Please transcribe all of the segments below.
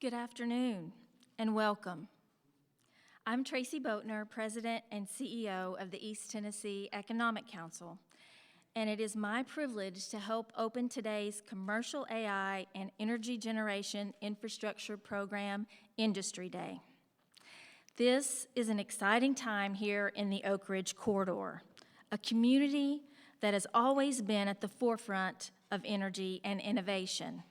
Good afternoon and welcome. I'm Tracy Boatner, President and CEO of the East Tennessee Economic Council, and it is my privilege to help open today's Commercial AI and Energy Generation Infrastructure Program Industry Day. This is an exciting time here in the Oak Ridge Corridor, a community that has always been at the forefront of energy and innovation.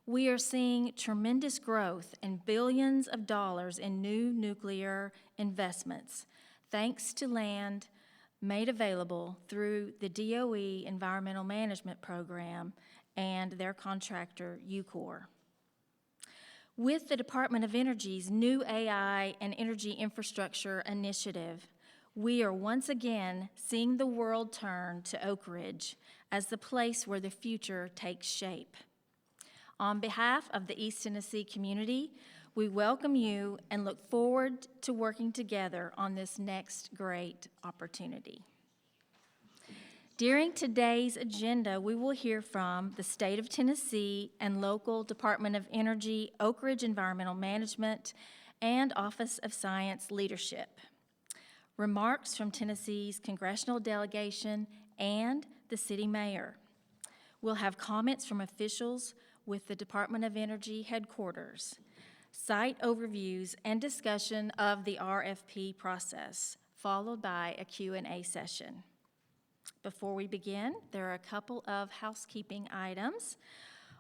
We are seeing tremendous growth and billions of dollars in new nuclear investments, thanks to land made available through the DOE Environmental Management Program and their contractor, UCOR. With the Department of Energy's new AI and Energy Infrastructure Initiative, we are once again seeing the world turn to Oak Ridge as the place where the future takes shape. On behalf of the East Tennessee community, we welcome you and look forward to working together on this next great opportunity. During today's agenda, we will hear from the State of Tennessee and local Department of Energy, Oak Ridge Environmental Management, and Office of Science leadership. Remarks from Tennessee's Congressional Delegation and the City Mayor. We'll have comments from officials with the Department of Energy headquarters, site overviews, and discussion of the RFP process, followed by a Q&A session. Before we begin, there are a couple of housekeeping items.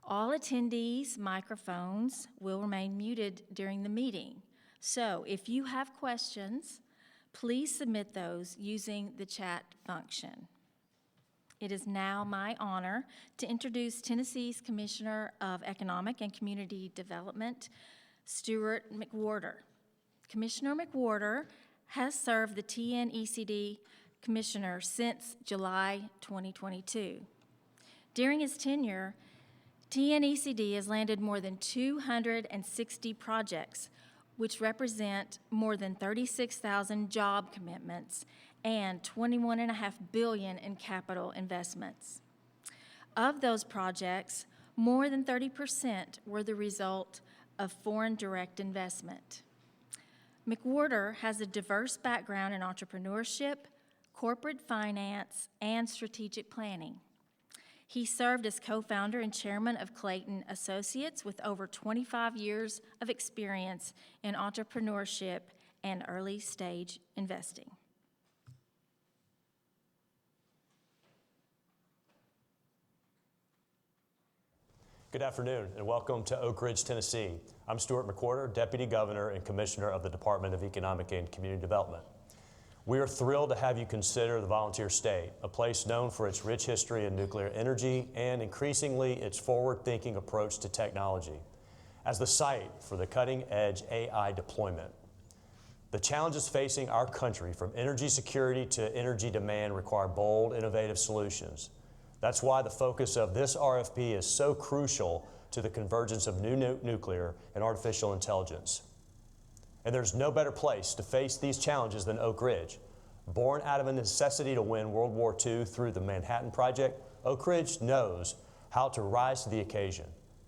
All attendees' microphones will remain muted during the meeting. So if you have questions, please submit those using the chat function. It is now my honor to introduce Tennessee's Commissioner of Economic and Community Development, Stuart McWhorter. Commissioner McWhorter has served the TNECD Commissioner since July 2022. During his tenure, TNECD has landed more than 260 projects, which represent more than 36,000 job commitments and $21.5 billion in capital investments. Of those projects, more than 30% were the result of foreign direct investment. McWhorter has a diverse background in entrepreneurship, corporate finance, and strategic planning. He served as co-founder and chairman of Clayton Associates with over 25 years of experience in entrepreneurship and early stage investing. Good afternoon and welcome to Oak Ridge, Tennessee. I'm Stuart McWhorter, Deputy Governor and Commissioner of the Department of Economic and Community Development. We are thrilled to have you consider the Volunteer State, a place known for its rich history in nuclear energy and increasingly its forward-thinking approach to technology, as the site for the cutting-edge AI deployment. The challenges facing our country, from energy security to energy demand, require bold, innovative solutions. That's why the focus of this RFP is so crucial to the convergence of new nuclear and artificial intelligence. And there's no better place to face these challenges than Oak Ridge. Born out of a necessity to win World War II through the Manhattan Project, Oak Ridge knows how to rise to the occasion,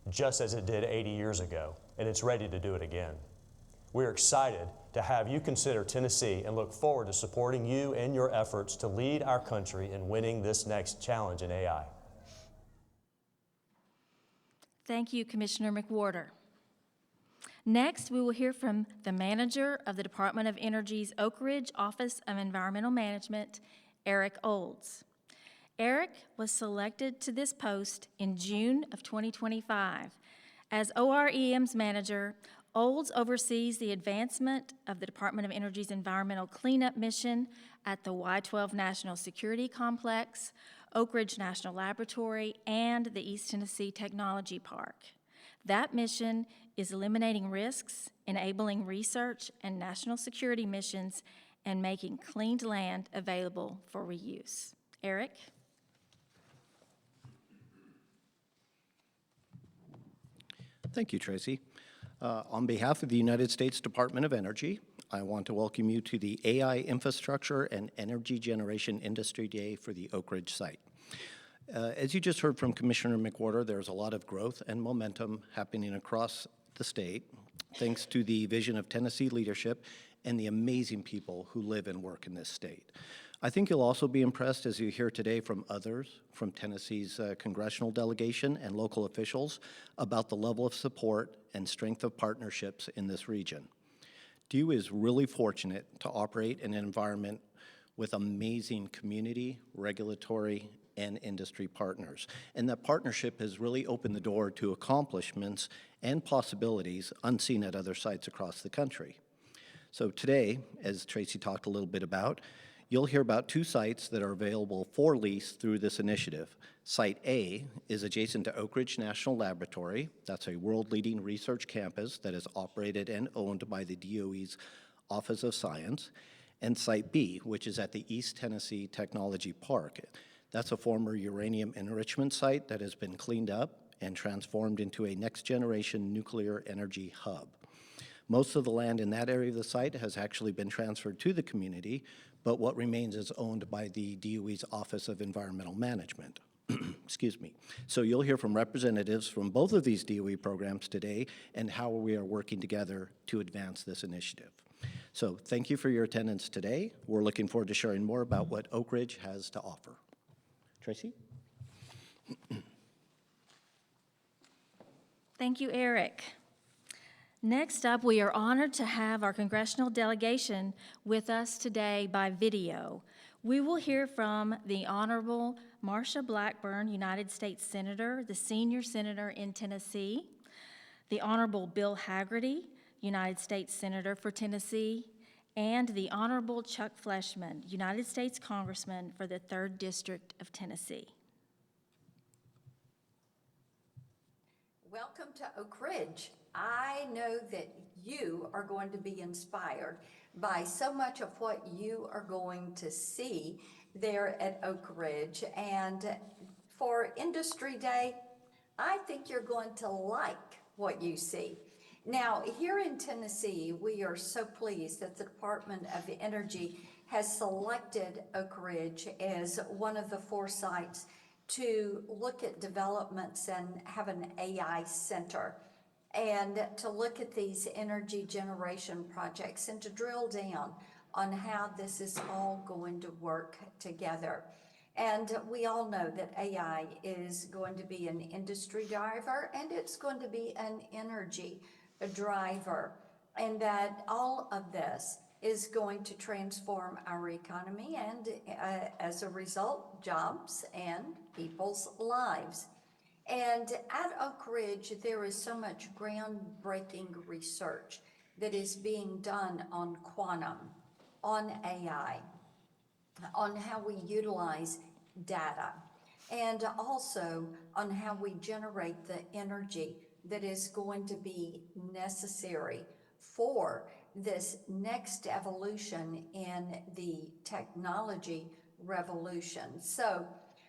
just as it did 80 years ago, and it's ready to do it again. We're excited to have you consider Tennessee and look forward to supporting you and your efforts to lead our country in winning this next challenge in AI. Thank you, Commissioner McWhorter. Next, we will hear from the manager of the Department of Energy's Oak Ridge Office of Environmental Management, Eric Olds. Eric was selected to this post in June of 2025. As OREM's manager, Olds oversees the advancement of the Department of Energy's environmental cleanup mission at the Y-12 National Security Complex, Oak Ridge National Laboratory, and the East Tennessee Technology Park. That mission is eliminating risks, enabling research and national security missions, and making cleaned land available for reuse. Eric? Thank you, Tracy. On behalf of the United States Department of Energy, I want to welcome you to the AI Infrastructure and Energy Generation Industry Day for the Oak Ridge site. As you just heard from Commissioner McWhorter, there's a lot of growth and momentum happening across the state, thanks to the vision of Tennessee leadership and the amazing people who live and work in this state. I think you'll also be impressed as you hear today from others from Tennessee's Congressional Delegation and local officials about the level of support and strength of partnerships in this region. DU is really fortunate to operate in an environment with amazing community, regulatory, and industry partners. And that partnership has really opened the door to accomplishments and possibilities unseen at other sites across the country. So today, as Tracy talked a little bit about, you'll hear about 2 sites that are available for lease through this initiative. Site A is adjacent to Oak Ridge National Laboratory. That's a world-leading research campus that is operated and owned by the DOE's Office of Science. And Site B, which is at the East Tennessee Technology Park. That's a former uranium enrichment site that has been cleaned up and transformed into a next-generation nuclear energy hub. Most of the land in that area of the site has actually been transferred to the community, but what remains is owned by the DOE's Office of Environmental Management. Excuse me. So you'll hear from representatives from both of these DOE programs today and how we are working together to advance this initiative. So thank you for your attendance today. We're looking forward to sharing more about what Oak Ridge has to offer. Tracy? Thank you, Eric. Next up, we are honored to have our congressional delegation with us today by video. We will hear from the Honorable Marsha Blackburn, United States Senator, the senior senator in Tennessee, the Honorable Bill Hagerty, United States Senator for Tennessee, and the Honorable Chuck Fleshman, United States Congressman for the 3rd District of Tennessee. Welcome to Oak Ridge. I know that you are going to be inspired by so much of what you are going to see there at Oak Ridge. And for Industry Day, I think you're going to like what you see. Now, here in Tennessee, we are so pleased that the Department of Energy has selected Oak Ridge as one of the 4 sites to look at developments and have an AI center, and to look at these energy generation projects and to drill down on how this is all going to work together. And we all know that AI is going to be an industry driver, and it's going to be an energy driver, and that all of this is going to transform our economy and as a result, jobs and people's lives. And at Oak Ridge, there is so much groundbreaking research that is being done on quantum, on AI, on how we utilize data, and also on how we generate the energy that is going to be necessary for this next evolution in the technology revolution. So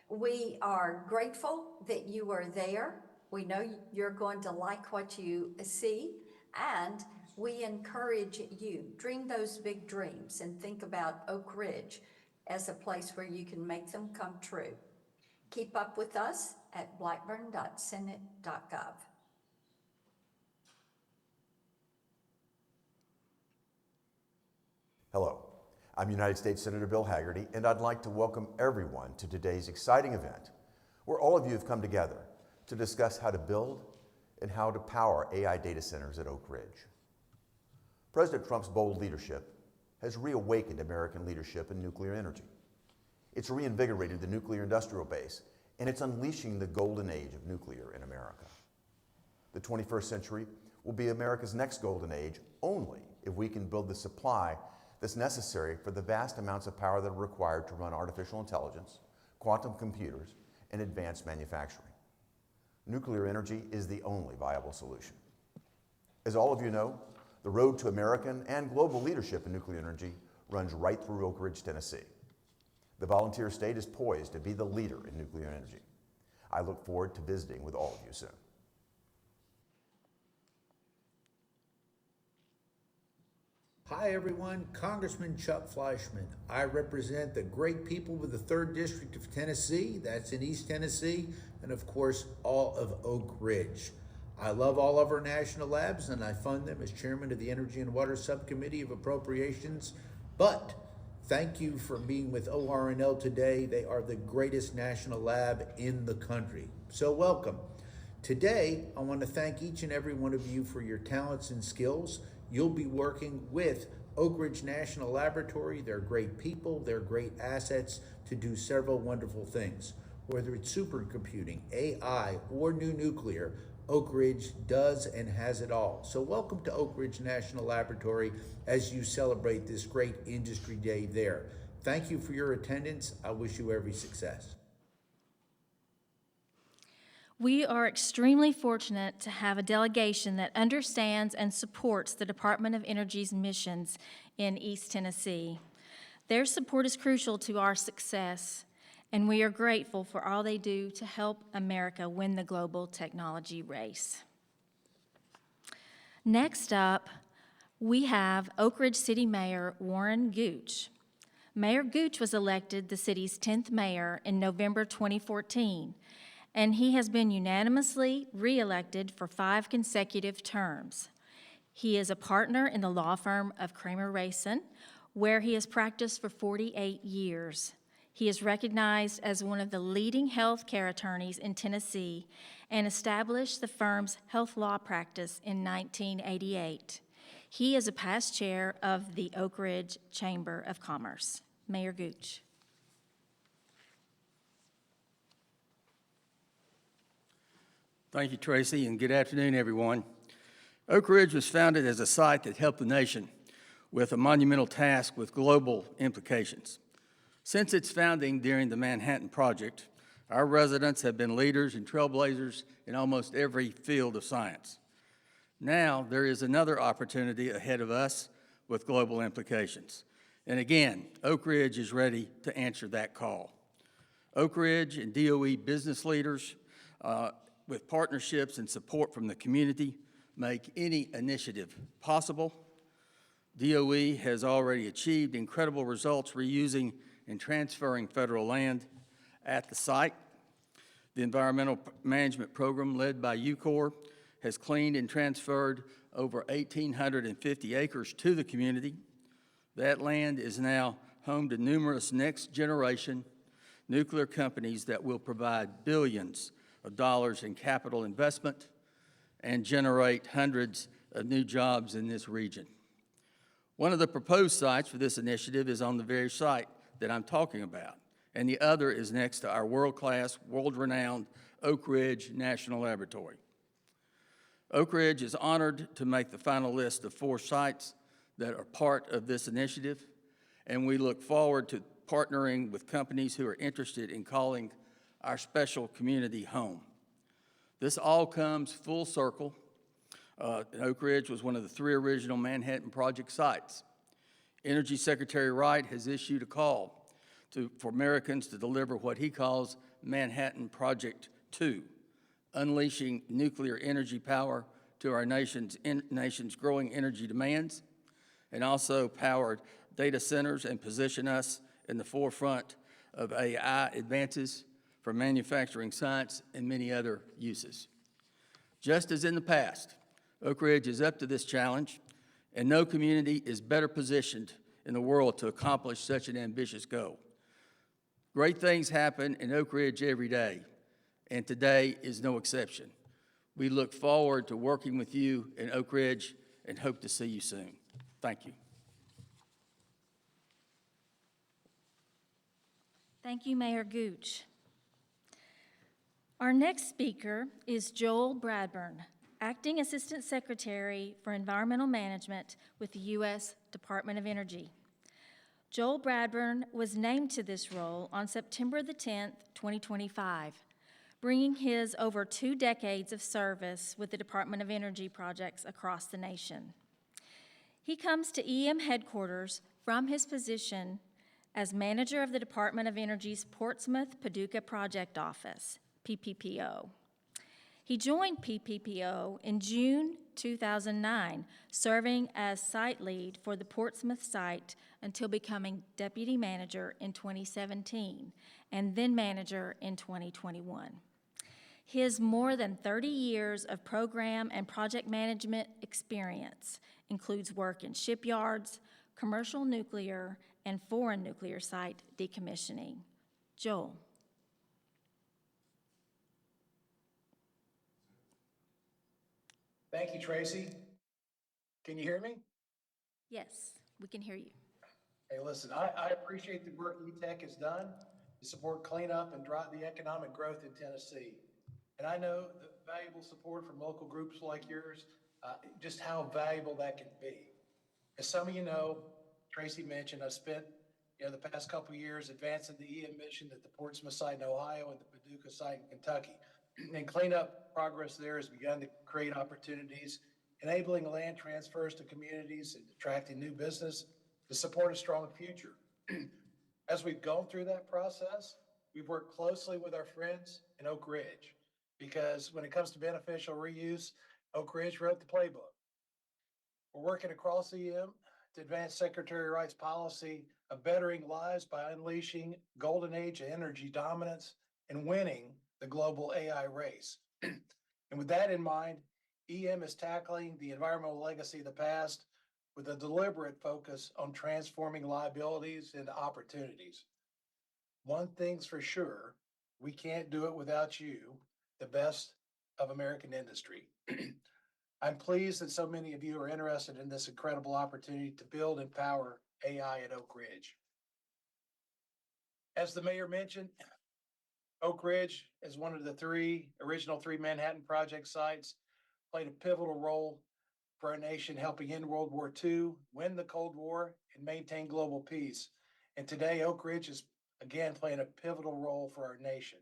we are grateful that you are there. We know you're going to like what you see, and we encourage you, dream those big dreams and think about Oak Ridge as a place where you can make them come true. Keep up with us at blackburn.senate.gov. Hello, I'm United States Senator Bill Hagerty, and I'd like to welcome everyone to today's exciting event, where all of you have come together to discuss how to build and how to power AI data centers at Oak Ridge. President Trump's bold leadership has reawakened American leadership in nuclear energy. It's reinvigorated the nuclear industrial base, and it's unleashing the golden age of nuclear in America. The 21st century will be America's next golden age only if we can build the supply that's necessary for the vast amounts of power that are required to run artificial intelligence, quantum computers, and advanced manufacturing. Nuclear energy is the only viable solution. As all of you know, the road to American and global leadership in nuclear energy runs right through Oak Ridge, Tennessee. The volunteer state is poised to be the leader in nuclear energy. I look forward to visiting with all of you soon. Hi everyone, Congressman Chuck Fleshman. I represent the great people of the 3rd District of Tennessee, that's in East Tennessee, and of course all of Oak Ridge. I love all of our national labs and I fund them as chairman of the Energy and Water Subcommittee of Appropriations. But thank you for being with ORNL today. They are the greatest national lab in the country. So welcome. Today, I want to thank each and every one of you for your talents and skills. You'll be working with Oak Ridge National Laboratory. They're great people, they're great assets to do several wonderful things. Whether it's supercomputing, AI, or new nuclear, Oak Ridge does and has it all. So welcome to Oak Ridge National Laboratory as you celebrate this great industry day there. Thank you for your attendance. I wish you every success. We are extremely fortunate to have a delegation that understands and supports the Department of Energy's missions in East Tennessee. Their support is crucial to our success, and we are grateful for all they do to help America win the global technology race. Next up, we have Oak Ridge City Mayor Warren Gooch. Mayor Gooch was elected the city's 10th mayor in November 2014, and he has been unanimously re-elected for 5 consecutive terms. He is a partner in the law firm of Kramer Rayson, where he has practiced for 48 years. He is recognized as one of the leading health care attorneys in Tennessee and established the firm's health law practice in 1988. He is a past chair of the Oak Ridge Chamber of Commerce. Mayor Gooch. Thank you, Tracy, and good afternoon, everyone. Oak Ridge was founded as a site that helped the nation with a monumental task with global implications. Since its founding during the Manhattan Project, our residents have been leaders and trailblazers in almost every field of science. Now, there is another opportunity ahead of us with global implications. And again, Oak Ridge is ready to answer that call. Oak Ridge and DOE business leaders, with partnerships and support from the community, make any initiative possible. DOE has already achieved incredible results reusing and transferring federal land at the site. The environmental management program led by UCOR has cleaned and transferred over 1,850 acres to the community. That land is now home to numerous next-generation nuclear companies that will provide billions of dollars in capital investment and generate hundreds of new jobs in this region. One of the proposed sites for this initiative is on the very site that I'm talking about, and the other is next to our world-class, world-renowned Oak Ridge National Laboratory. Oak Ridge is honored to make the final list of 4 sites that are part of this initiative, and we look forward to partnering with companies who are interested in calling our special community home. This all comes full circle. Oak Ridge was one of the 3 original Manhattan Project sites. Energy Secretary Wright has issued a call for Americans to deliver what he calls Manhattan Project 2, unleashing nuclear energy power to our nation's growing energy demands, and also powered data centers and position us in the forefront of AI advances for manufacturing science and many other uses. Just as in the past, Oak Ridge is up to this challenge, and no community is better positioned in the world to accomplish such an ambitious goal. Great things happen in Oak Ridge every day, and today is no exception. We look forward to working with you in Oak Ridge and hope to see you soon. Thank you. Thank you, Mayor Gooch. Our next speaker is Joel Bradburn, Acting Assistant Secretary for Environmental Management with the U.S. Department of Energy. Joel Bradburn was named to this role on September the 10th, 2025, bringing his over 2 decades of service with the Department of Energy projects across the nation. He comes to EM headquarters from his position as manager of the Department of Energy's Portsmouth Paducah Project Office, PPPO. He joined PPPO in June 2009, serving as site lead for the Portsmouth site until becoming deputy manager in 2017, and then manager in 2021. His more than 30 years of program and project management experience includes work in shipyards, commercial nuclear, and foreign nuclear site decommissioning. Joel. Thank you, Tracy. Can you hear me? Yes, we can hear you. Hey, listen, I appreciate the work ETech has done to support cleanup and drive the economic growth in Tennessee. And I know the valuable support from local groups like yours, just how valuable that can be. As some of you know, Tracy mentioned, I spent the past couple of years advancing the EM mission at the Portsmouth site in Ohio and the Paducah site in Kentucky. And cleanup progress there has begun to create opportunities, enabling land transfers to communities and attracting new business to support a strong future. As we've gone through that process, we've worked closely with our friends in Oak Ridge, because when it comes to beneficial reuse, Oak Ridge wrote the playbook. We're working across EM to advance Secretary Wright's policy of bettering lives by unleashing golden age energy dominance and winning the global AI race. And with that in mind, EM is tackling the environmental legacy of the past with a deliberate focus on transforming liabilities into opportunities. One thing's for sure, we can't do it without you, the best of American industry. I'm pleased that so many of you are interested in this incredible opportunity to build and power AI at Oak Ridge. As the mayor mentioned, Oak Ridge is one of the original three Manhattan Project sites, played a pivotal role for our nation, helping end World War II, win the Cold War, and maintain global peace. And today, Oak Ridge is again playing a pivotal role for our nation.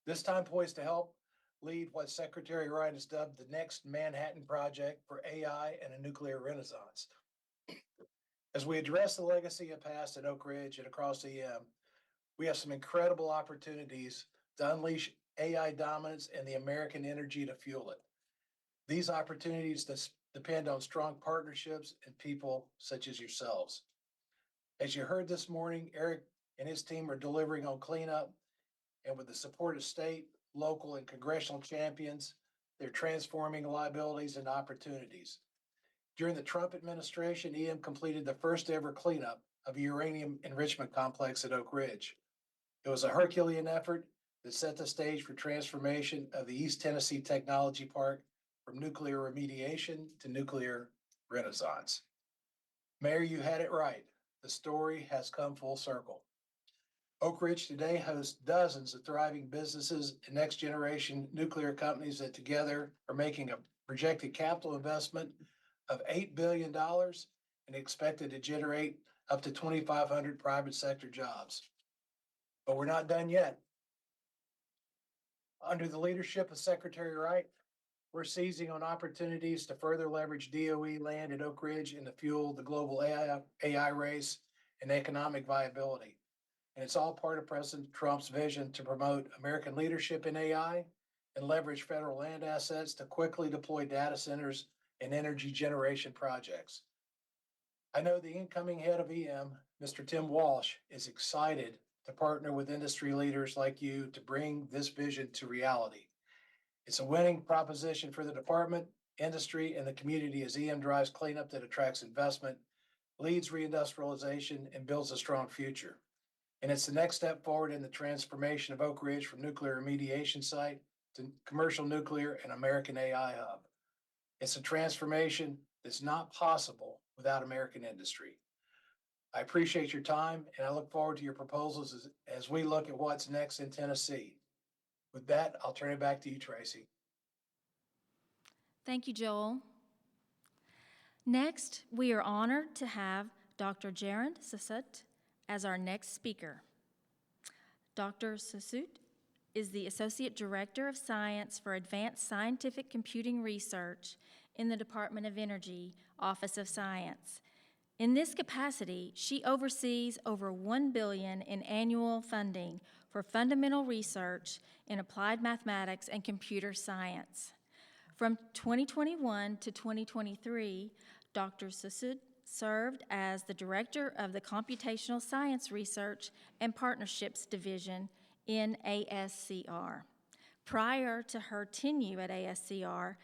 This time poised to help lead what Secretary Wright has dubbed the next Manhattan Project for AI and a nuclear renaissance. As we address the legacy of past at Oak Ridge and across EM, we have some incredible opportunities to unleash AI dominance and the American energy to fuel it. These opportunities depend on strong partnerships and people such as yourselves. As you heard this morning, Eric and his team are delivering on cleanup, and with the support of state, local, and congressional champions, they're transforming liabilities into opportunities. During the Trump administration, EM completed the first ever cleanup of a uranium enrichment complex at Oak Ridge. It was a Herculean effort that set the stage for transformation of the East Tennessee Technology Park from nuclear remediation to nuclear renaissance. Mayor, you had it right. The story has come full circle. Oak Ridge today hosts dozens of thriving businesses and next generation nuclear companies that together are making a projected capital investment of $8 billion and expected to generate up to 2,500 private sector jobs. But we're not done yet. Under the leadership of Secretary Wright, we're seizing on opportunities to further leverage DOE land at Oak Ridge and to fuel the global AI race and economic viability. And it's all part of President Trump's vision to promote American leadership in AI and leverage federal land assets to quickly deploy data centers and energy generation projects. I know the incoming head of EM, Mr. Tim Walsh, is excited to partner with industry leaders like you to bring this vision to reality. It's a winning proposition for the department, industry, and the community as EM drives cleanup that attracts investment, leads reindustrialization, and builds a strong future. And it's the next step forward in the transformation of Oak Ridge from nuclear remediation site to commercial nuclear and American AI hub. It's a transformation that's not possible without American industry. I appreciate your time, and I look forward to your proposals as we look at what's next in Tennessee. With that, I'll turn it back to you, Tracy. Thank you, Joel. Next, we are honored to have Dr. Gerard Sassut as our next speaker. Dr. Sassut is the Associate Director of Science for Advanced Scientific Computing Research in the Department of Energy, Office of Science. In this capacity, she oversees over $1 billion in annual funding for fundamental research in applied mathematics and computer science. From 2021 to 2023, Dr. Sassut served as the Director of the Computational Science Research and Partnerships Division in ASCR. Prior to her tenure at ASCR,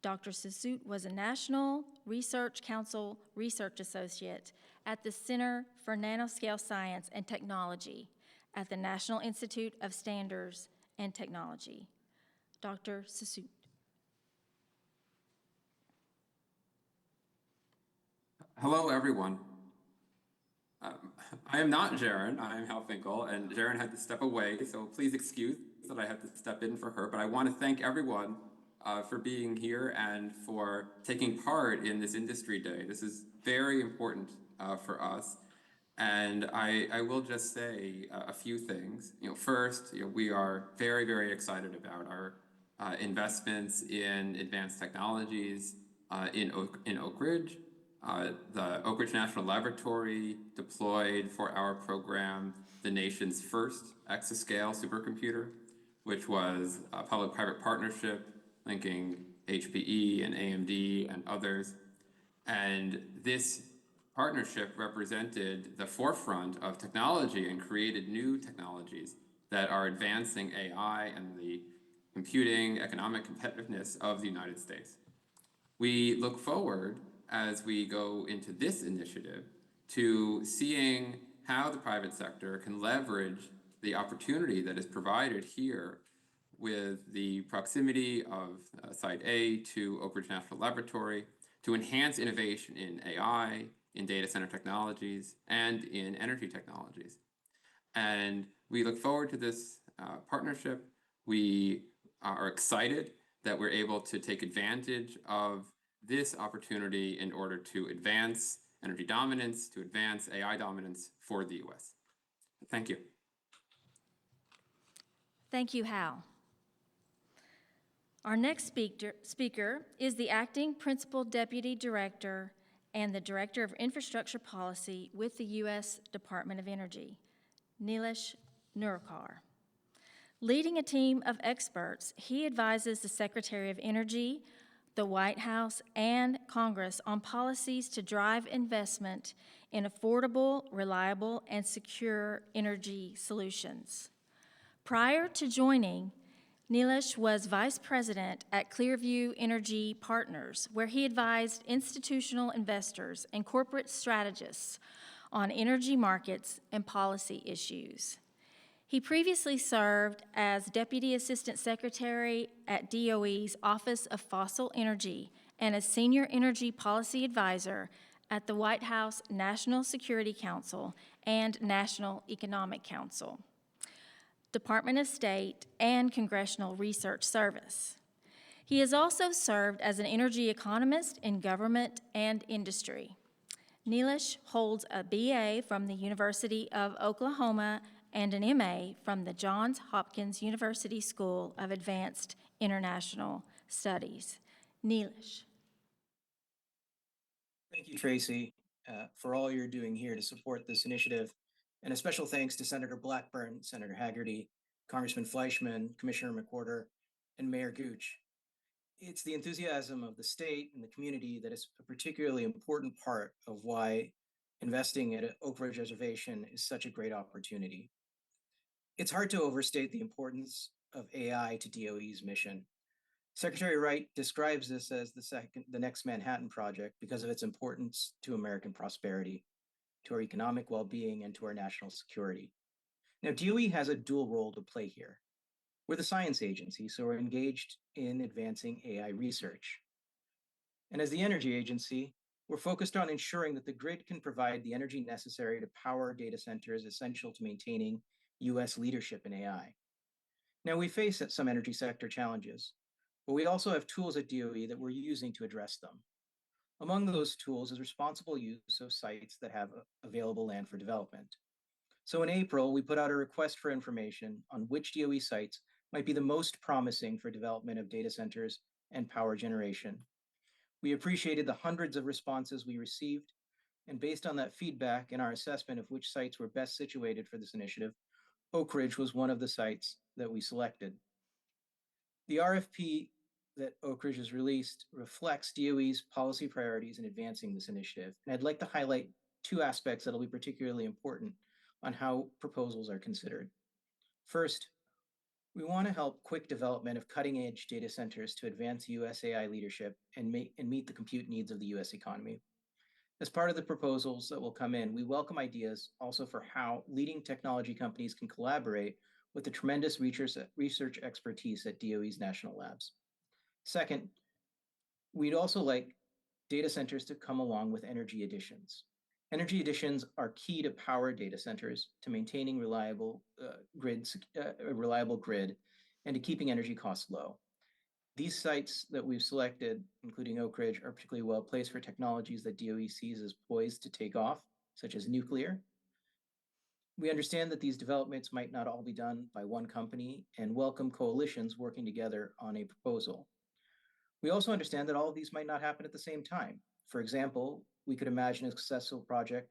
Dr. Sassoot was a National Research Council Research Associate at the Center for Nanoscale Science and Technology at the National Institute of Standards and Technology. Dr. Sassoot. Hello, everyone. I am not Jaren, I am Hal Finkel, and Jaren had to step away, so please excuse that I had to step in for her, but I want to thank everyone for being here and for taking part in this industry day. This is very important for us, and I will just say a few things. First, we are very, very excited about our investments in advanced technologies in Oak Ridge. The Oak Ridge National Laboratory deployed for our program the nation's first exascale supercomputer, which was a public-private partnership linking HPE and AMD and others. And this partnership represented the forefront of technology and created new technologies that are advancing AI and the computing economic competitiveness of the United States. We look forward as we go into this initiative to seeing how the private sector can leverage the opportunity that is provided here with the proximity of Site A to Oak Ridge National Laboratory to enhance innovation in AI, in data center technologies, and in energy technologies. And we look forward to this partnership. We are excited that we're able to take advantage of this opportunity in order to advance energy dominance, to advance AI dominance for the US. Thank you. Thank you, Hal. Our next speaker is the Acting Principal Deputy Director and the Director of Infrastructure Policy with the U.S. Department of Energy, Nilesh Nurkar. Leading a team of experts, he advises the Secretary of Energy, the White House, and Congress on policies to drive investment in affordable, reliable, and secure energy solutions. Prior to joining, Nilesh was Vice President at Clearview Energy Partners, where he advised institutional investors and corporate strategists on energy markets and policy issues. He previously served as Deputy Assistant Secretary at DOE's Office of Fossil Energy and as Senior Energy Policy Advisor at the White House National Security Council and National Economic Council, Department of State, and Congressional Research Service. He has also served as an energy economist in government and industry. Nilesh holds a BA from the University of Oklahoma and an MA from the Johns Hopkins University School of Advanced International Studies. Nilesh. Thank you, Tracy, for all you're doing here to support this initiative. And a special thanks to Senator Blackburn, Senator Hagerty, Congressman Fleischman, Commissioner McWhorter, and Mayor Gooch. It's the enthusiasm of the state and the community that is a particularly important part of why investing at Oak Ridge Reservation is such a great opportunity. It's hard to overstate the importance of AI to DOE's mission. Secretary Wright describes this as the next Manhattan Project because of its importance to American prosperity, to our economic well-being, and to our national security. Now, DOE has a dual role to play here. We're the science agency, so we're engaged in advancing AI research. And as the energy agency, we're focused on ensuring that the grid can provide the energy necessary to power data centers essential to maintaining US leadership in AI. Now, we face some energy sector challenges, but we also have tools at DOE that we're using to address them. Among those tools is responsible use of sites that have available land for development. So in April, we put out a request for information on which DOE sites might be the most promising for development of data centers and power generation. We appreciated the hundreds of responses we received, and based on that feedback and our assessment of which sites were best situated for this initiative, Oak Ridge was one of the sites that we selected. The RFP that Oak Ridge has released reflects DOE's policy priorities in advancing this initiative. And I'd like to highlight two aspects that'll be particularly important on how proposals are considered. First, We want to help quick development of cutting-edge data centers to advance U.S. AI leadership and meet the compute needs of the U.S. economy. As part of the proposals that will come in, we welcome ideas also for how leading technology companies can collaborate with the tremendous research expertise at DOE's national labs. Second, we'd also like data centers to come along with energy additions. Energy additions are key to power data centers, to maintaining a reliable grid and to keeping energy costs low. These sites that we've selected, including Oak Ridge, are particularly well placed for technologies that DOE sees as poised to take off, such as nuclear. We understand that these developments might not all be done by one company and welcome coalitions working together on a proposal. We also understand that all of these might not happen at the same time. For example, we could imagine a successful project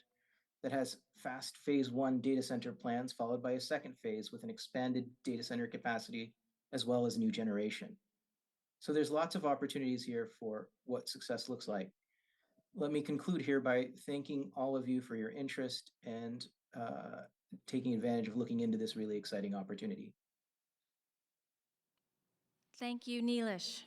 that has fast phase 1 data center plans followed by a second phase with an expanded data center capacity as well as new generation. So there's lots of opportunities here for what success looks like. Let me conclude here by thanking all of you for your interest and taking advantage of looking into this really exciting opportunity. Thank you, Neelish.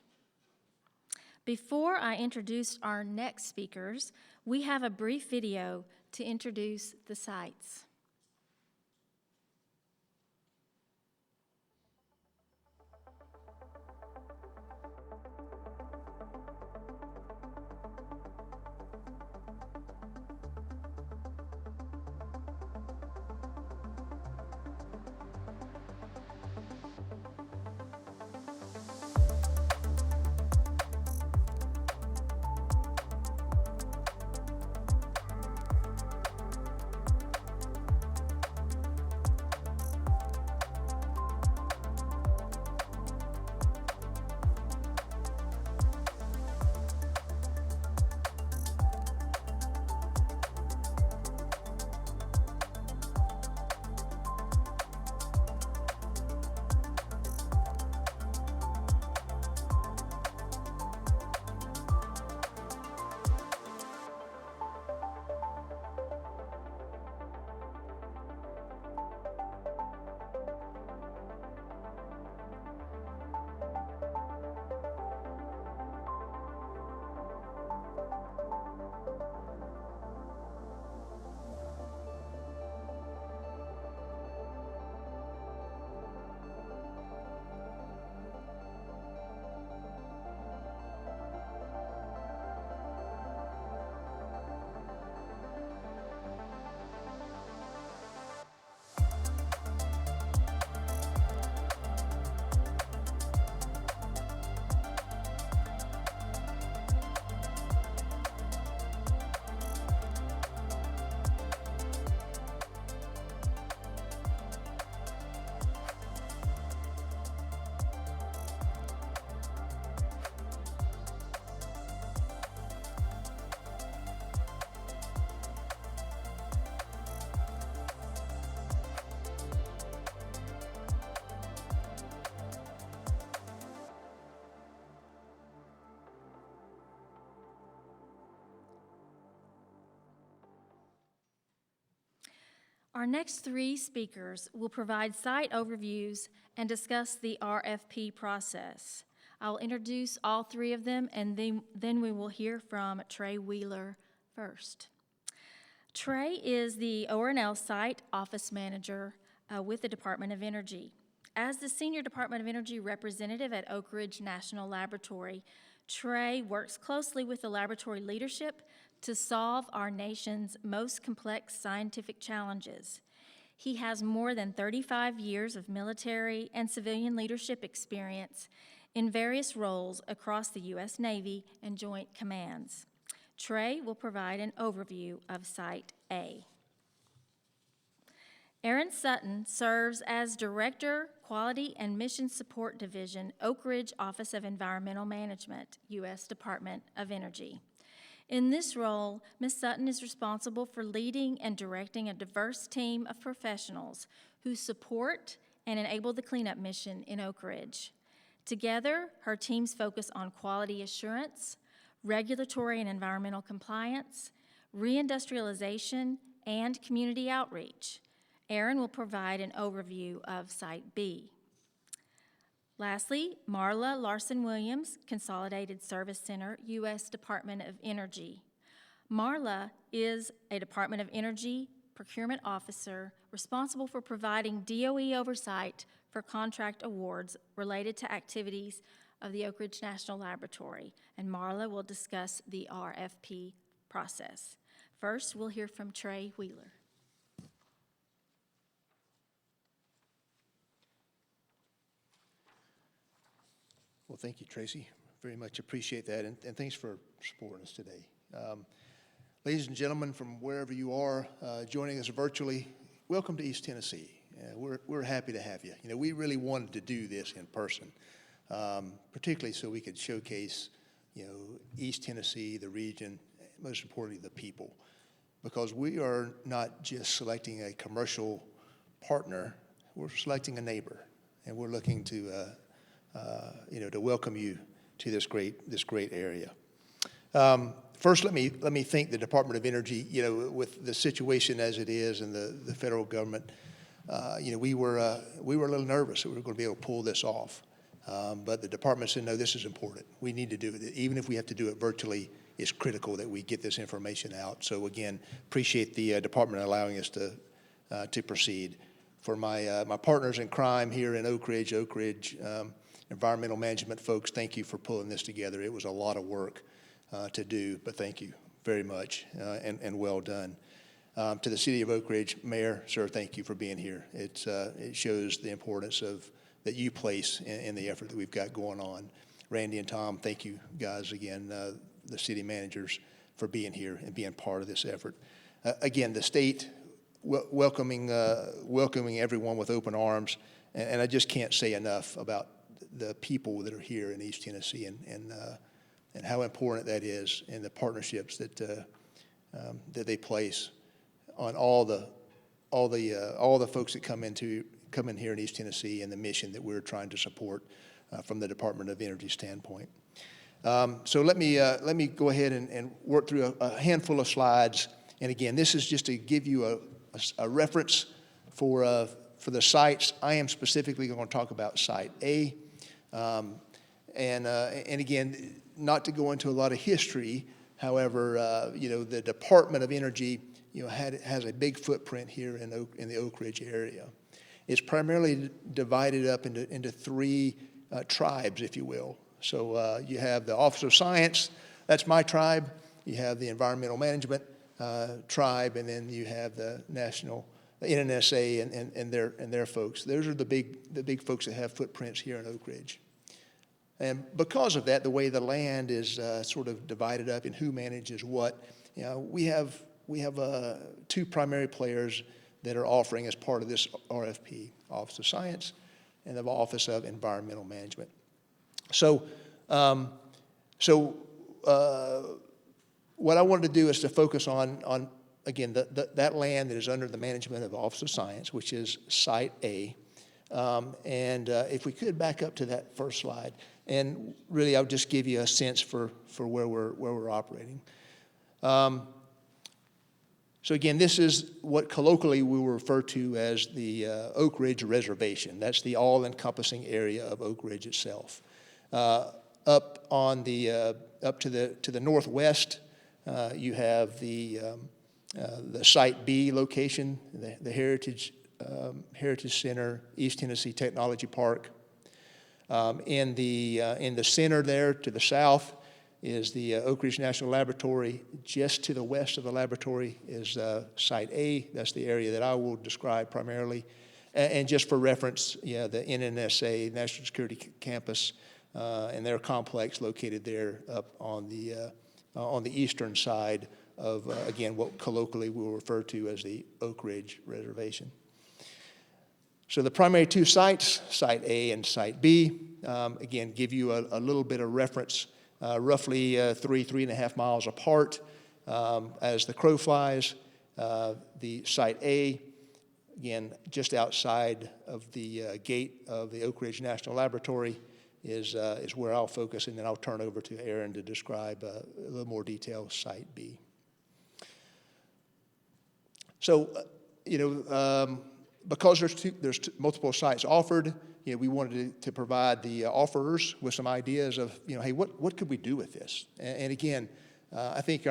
Before I introduce our next speakers, we have a brief video to introduce the sites. Our next three speakers will provide site overviews and discuss the RFP process. I'll introduce all three of them, and then we will hear from Trey Wheeler first. Trey is the O&L Site Office Manager with the Department of Energy. As the Senior Department of Energy representative at Oak Ridge National Laboratory, Trey works closely with the laboratory leadership to solve our nation's most complex scientific challenges. He has more than 35 years of military and civilian leadership experience in various roles across the U.S. Navy and Joint Commands. Trey will provide an overview of Site A. Aaron Sutton serves as Director, Quality and Mission Support Division, Oak Ridge Office of Environmental Management, U.S. Department of Energy. In this role, Ms. Sutton is responsible for leading and directing a diverse team of professionals who support and enable the cleanup mission in Oak Ridge. Together, her teams focus on quality assurance, regulatory and environmental compliance, reindustrialization, and community outreach. Aaron will provide an overview of Site B. Lastly, Marla Larson-Williams, Consolidated Service Center, U.S. Department of Energy. Marla is a Department of Energy procurement officer responsible for providing DOE oversight for contract awards related to activities of the Oak Ridge National Laboratory, and Marla will discuss the RFP process. First, we'll hear from Trey Wheeler. Well, thank you, Tracy. Very much appreciate that, and thanks for supporting us today. Ladies and gentlemen, from wherever you are joining us virtually, welcome to East Tennessee. We're happy to have you. You know, we really wanted to do this in person, particularly so we could showcase, you know, East Tennessee, the region, most importantly, the people, because we are not just selecting a commercial partner, we're selecting a neighbor, and we're looking to you know, to welcome you to this great area. First, let me thank the Department of Energy. You know, with the situation as it is in the federal government, you know, we were a little nervous that we were going to be able to pull this off, but the department said, no, this is important. We need to do it, even if we have to do it virtually. It's critical that we get this information out. So again, appreciate the department allowing us to proceed. For my partners in crime here in Oak Ridge environmental management folks, thank you for pulling this together. It was a lot of work to do, but thank you very much, and well done. To the City of Oak Ridge, Mayor, sir, thank you for being here. It shows the importance that you place in the effort that we've got going on. Randy and Tom, thank you guys again, the city managers, for being here and being part of this effort. Again, the state welcoming everyone with open arms, and I just can't say enough about the people that are here in East Tennessee and how important that is, and the partnerships that they place on all the folks that come in here in East Tennessee, and the mission that we're trying to support from the Department of Energy standpoint. So let me go ahead and work through a handful of slides. And again, this is just to give you a reference for the sites. I am specifically going to talk about Site A. And again, not to go into a lot of history, however, you know, the Department of Energy, you know, has a big footprint here in the Oak Ridge area. It's primarily divided up into three tribes, if you will. So you have the Office of Science, that's my tribe. You have the Environmental Management tribe, and then you have the NNSA and their folks. Those are the big folks that have footprints here in Oak Ridge. And because of that, the way the land is sort of divided up and who manages what, you know, we have two primary players that are offering as part of this RFP: Office of Science and the Office of Environmental Management. So, what I wanted to do is to focus on again that land that is under the management of the Office of Science, which is Site A. And if we could back up to that first slide, and really I'll just give you a sense for where we're operating. So again, this is what colloquially we will refer to as the Oak Ridge Reservation. That's the all-encompassing area of Oak Ridge itself. Up to the northwest, you have the Site B location, the Heritage Center, East Tennessee Technology Park. In the center there to the south is the Oak Ridge National Laboratory. Just to the west of the laboratory is Site A. That's the area that I will describe primarily. And just for reference, yeah, the NNSA, National Security Campus, and their complex located there up on the eastern side of, again, what colloquially we'll refer to as the Oak Ridge Reservation. So the primary two sites, Site A and Site B, again, give you a little bit of reference, roughly 3.5 miles apart as the crow flies. The Site A, again, just outside of the gate of the Oak Ridge National Laboratory is where I'll focus, and then I'll turn over to Aaron to describe a little more detail Site B. So, you know, because there's multiple sites offered, we wanted to provide the offerers with some ideas of, hey, what could we do with this? And again, I think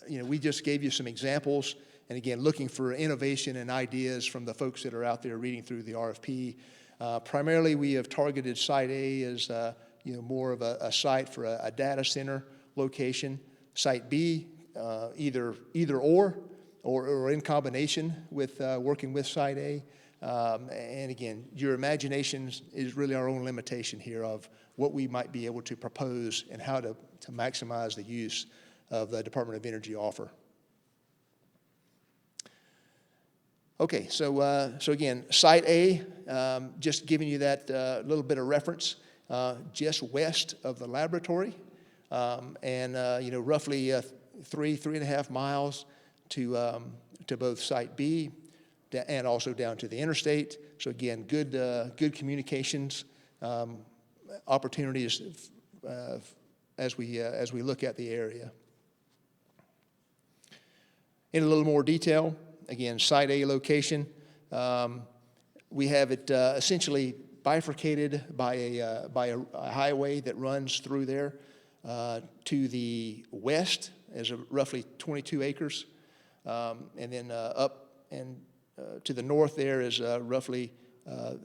we just gave you some examples. And again, looking for innovation and ideas from the folks that are out there reading through the RFP. Primarily, we have targeted Site A as more of a site for a data center location. Site B, either or in combination with working with Site A. And again, your imagination is really our own limitation here of what we might be able to propose and how to maximize the use of the Department of Energy offer. Okay, so again, Site A, just giving you that little bit of reference, just west of the laboratory, and roughly 3.5 miles to both Site B and also down to the interstate. So again, good communications opportunities as we look at the area. In a little more detail, again, Site A location, we have it essentially bifurcated by a highway that runs through there. To the west is roughly 22 acres, and then up and to the north there is roughly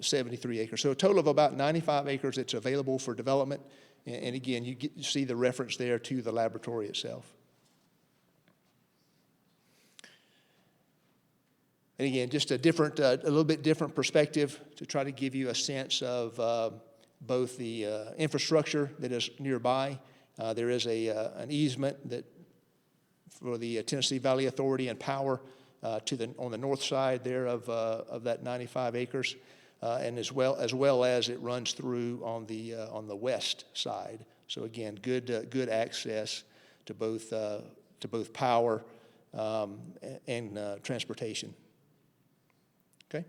73 acres. So a total of about 95 acres that's available for development. And again, you see the reference there to the laboratory itself. And again, just a little bit different perspective to try to give you a sense of both the infrastructure that is nearby. There is an easement for the Tennessee Valley Authority and Power on the north side there of that 95 acres, and as well as it runs through on the west side. So again, good access to both power and transportation. Okay.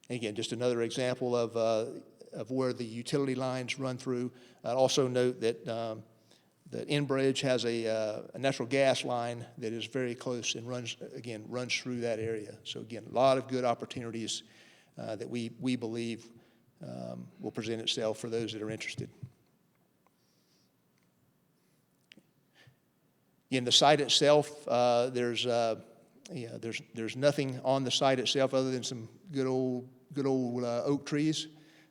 And again, just another example of where the utility lines run through. I'd also note that the Enbridge has a natural gas line that is very close and runs through that area. So again, a lot of good opportunities that we believe will present itself for those that are interested. In the site itself, there's nothing on the site itself other than some good old oak trees.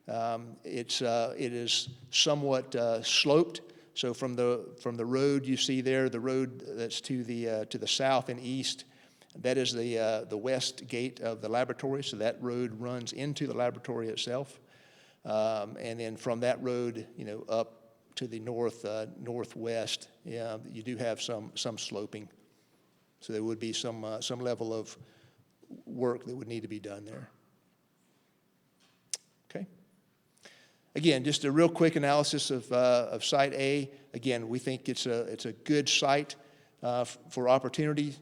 It is somewhat sloped. So from the road you see there, the road that's to the south and east, that is the west gate of the laboratory. So that road runs into the laboratory itself, and then from that road, up to the northwest, you do have some sloping. So there would be some level of work that would need to be done there. Okay. Again, just a real quick analysis of Site A. Again, we think it's a good site for opportunity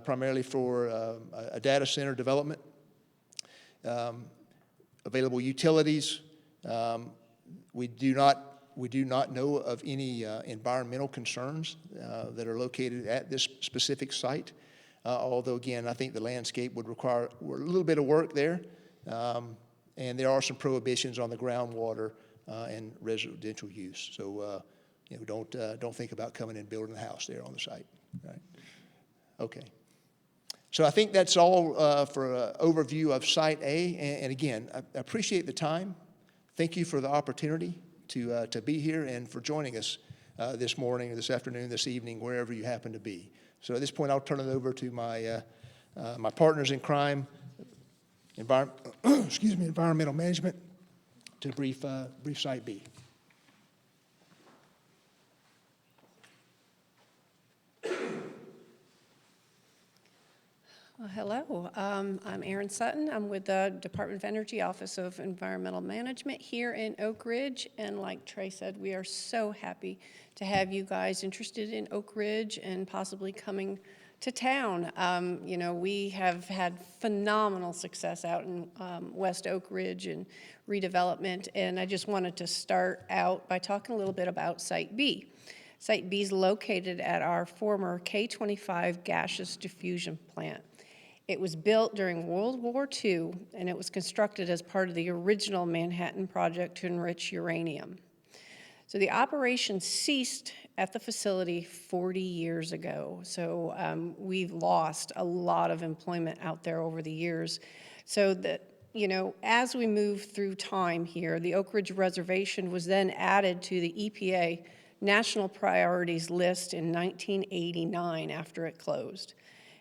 primarily for a data center development. Available utilities. We do not know of any environmental concerns that are located at this specific site. Although, again, I think the landscape would require a little bit of work there. And there are some prohibitions on the groundwater and residential use. So, don't think about coming and building a house there on the site. Right? Okay. So I think that's all for an overview of Site A. And again, I appreciate the time. Thank you for the opportunity to be here and for joining us this morning, or this afternoon, this evening, wherever you happen to be. So at this point, I'll turn it over to my partners in crime, environmental management, to brief Site B. Well, hello, I'm Erin Sutton. I'm with the Department of Energy Office of Environmental Management here in Oak Ridge. And like Trey said, we are so happy to have you guys interested in Oak Ridge and possibly coming to town. We have had phenomenal success out in West Oak Ridge and redevelopment. And I just wanted to start out by talking a little bit about Site B. Site B is located at our former K-25 gaseous diffusion plant. It was built during World War II, and it was constructed as part of the original Manhattan Project to enrich uranium. So the operation ceased at the facility 40 years ago. So we've lost a lot of employment out there over the years. So that, you know, as we move through time here, the Oak Ridge Reservation was then added to the EPA National Priorities List in 1989 after it closed.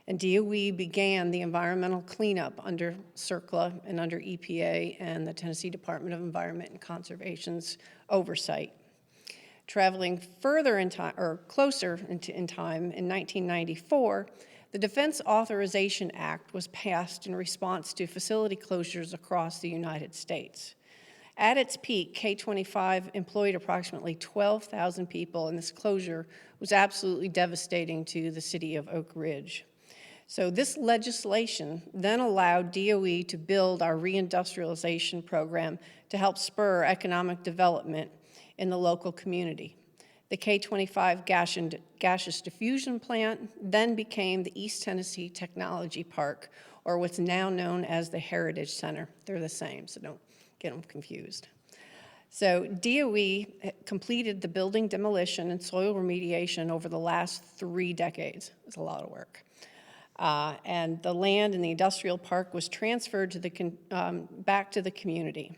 And DOE began the environmental cleanup under CERCLA and under EPA and the Tennessee Department of Environment and Conservation's oversight. Traveling further in time, or closer in time, in 1994, the Defense Authorization Act was passed in response to facility closures across the United States. At its peak, K-25 employed approximately 12,000 people, and this closure was absolutely devastating to the city of Oak Ridge. So this legislation then allowed DOE to build our reindustrialization program to help spur economic development in the local community. The K-25 gaseous diffusion plant then became the East Tennessee Technology Park, or what's now known as the Heritage Center. They're the same, so don't get them confused. So DOE completed the building demolition and soil remediation over the last 3 decades. It's a lot of work. And the land in the industrial park was transferred to back to the community.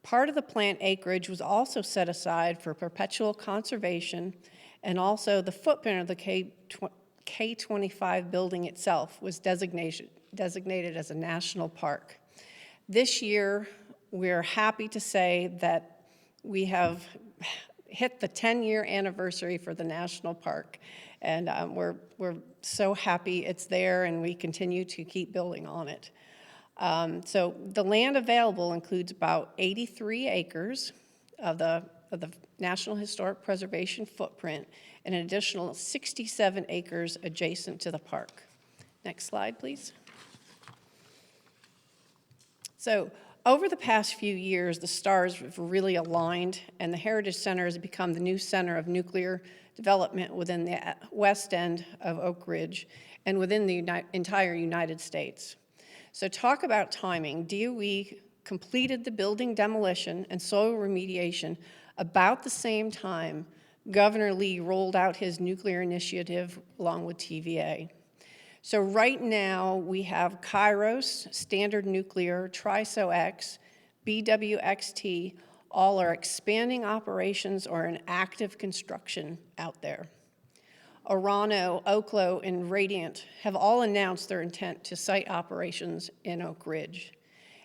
Part of the plant acreage was also set aside for perpetual conservation, and also the footprint of the K-25 building itself was designated as a national park. This year, we're happy to say that we have hit the 10-year anniversary for the national park, and we're so happy it's there, and we continue to keep building on it. So the land available includes about 83 acres of the National Historic Preservation footprint and an additional 67 acres adjacent to the park. Next slide, please. So over the past few years, the stars have really aligned, and the Heritage Center has become the new center of nuclear development within the west end of Oak Ridge and within the entire United States. So talk about timing. DOE completed the building demolition and soil remediation about the same time Governor Lee rolled out his nuclear initiative along with TVA. So right now we have Kairos, Standard Nuclear, TRISO-X, BWXT, all are expanding operations or in active construction out there. Orano, Oklo, and Radiant have all announced their intent to site operations in Oak Ridge.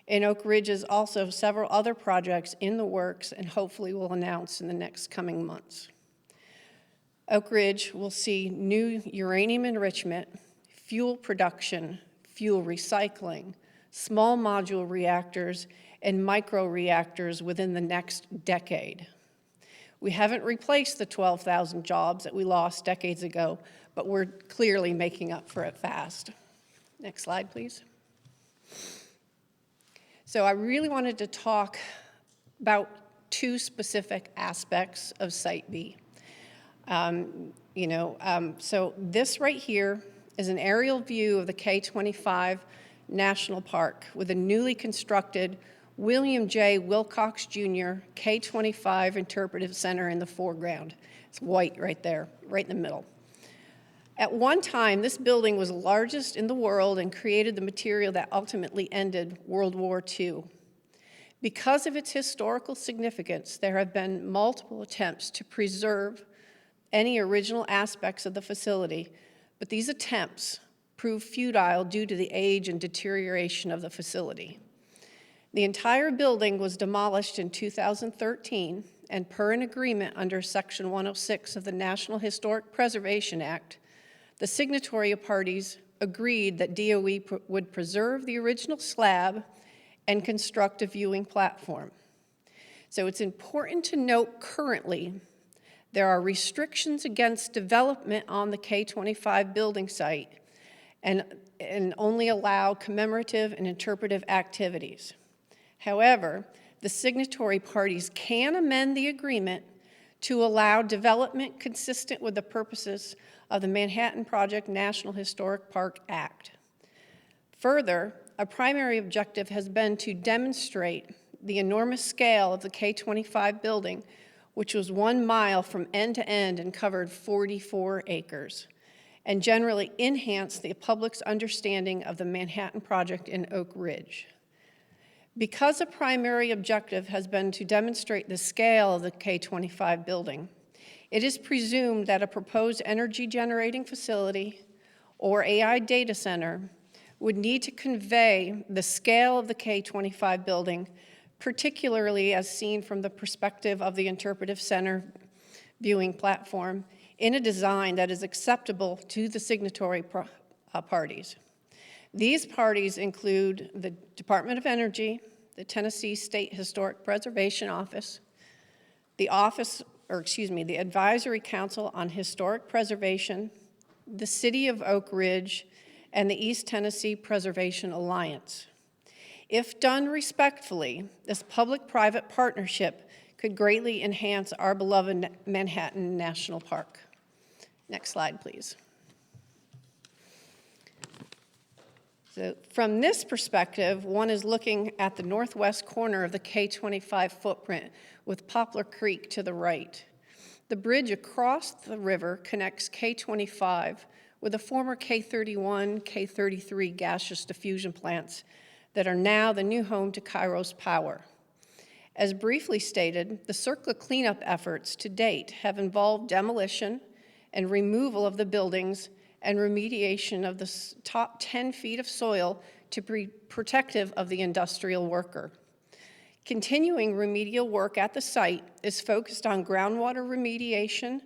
In Oak Ridge is also several other projects in the works and hopefully will announce in the next coming months. Oak Ridge will see new uranium enrichment, fuel production, fuel recycling, small module reactors, and micro-reactors within the next decade. We haven't replaced the 12,000 jobs that we lost decades ago, but we're clearly making up for it fast. Next slide, please. So I really wanted to talk about 2 specific aspects of Site B. So this right here is an aerial view of the K-25 National Park with a newly constructed William J. Wilcox Jr. K-25 Interpretive Center in the foreground. It's white right there, right in the middle. At one time, this building was the largest in the world and created the material that ultimately ended World War II. Because of its historical significance, there have been multiple attempts to preserve any original aspects of the facility, but these attempts proved futile due to the age and deterioration of the facility. The entire building was demolished in 2013, and per an agreement under Section 106 of the National Historic Preservation Act, the signatory parties agreed that DOE would preserve the original slab and construct a viewing platform. So it's important to note currently there are restrictions against development on the K-25 building site and only allow commemorative and interpretive activities. However, the signatory parties can amend the agreement to allow development consistent with the purposes of the Manhattan Project National Historic Park Act. Further, a primary objective has been to demonstrate the enormous scale of the K-25 building, which was 1 mile from end to end and covered 44 acres, and generally enhance the public's understanding of the Manhattan Project in Oak Ridge. Because a primary objective has been to demonstrate the scale of the K-25 building, it is presumed that a proposed energy generating facility or AI data center would need to convey the scale of the K-25 building, particularly as seen from the perspective of the interpretive center viewing platform, in a design that is acceptable to the signatory parties. These parties include the Department of Energy, the Tennessee State Historic Preservation Office, the Advisory Council on Historic Preservation, the City of Oak Ridge, and the East Tennessee Preservation Alliance. If done respectfully, this public-private partnership could greatly enhance our beloved Manhattan National Park. Next slide, please. So from this perspective, one is looking at the northwest corner of the K-25 footprint with Poplar Creek to the right. The bridge across the river connects K-25 with the former K-31, K-33 gaseous diffusion plants that are now the new home to Kairos Power. As briefly stated, the CERCLA cleanup efforts to date have involved demolition and removal of the buildings and remediation of the top 10 feet of soil to be protective of the industrial worker. Continuing remedial work at the site is focused on groundwater remediation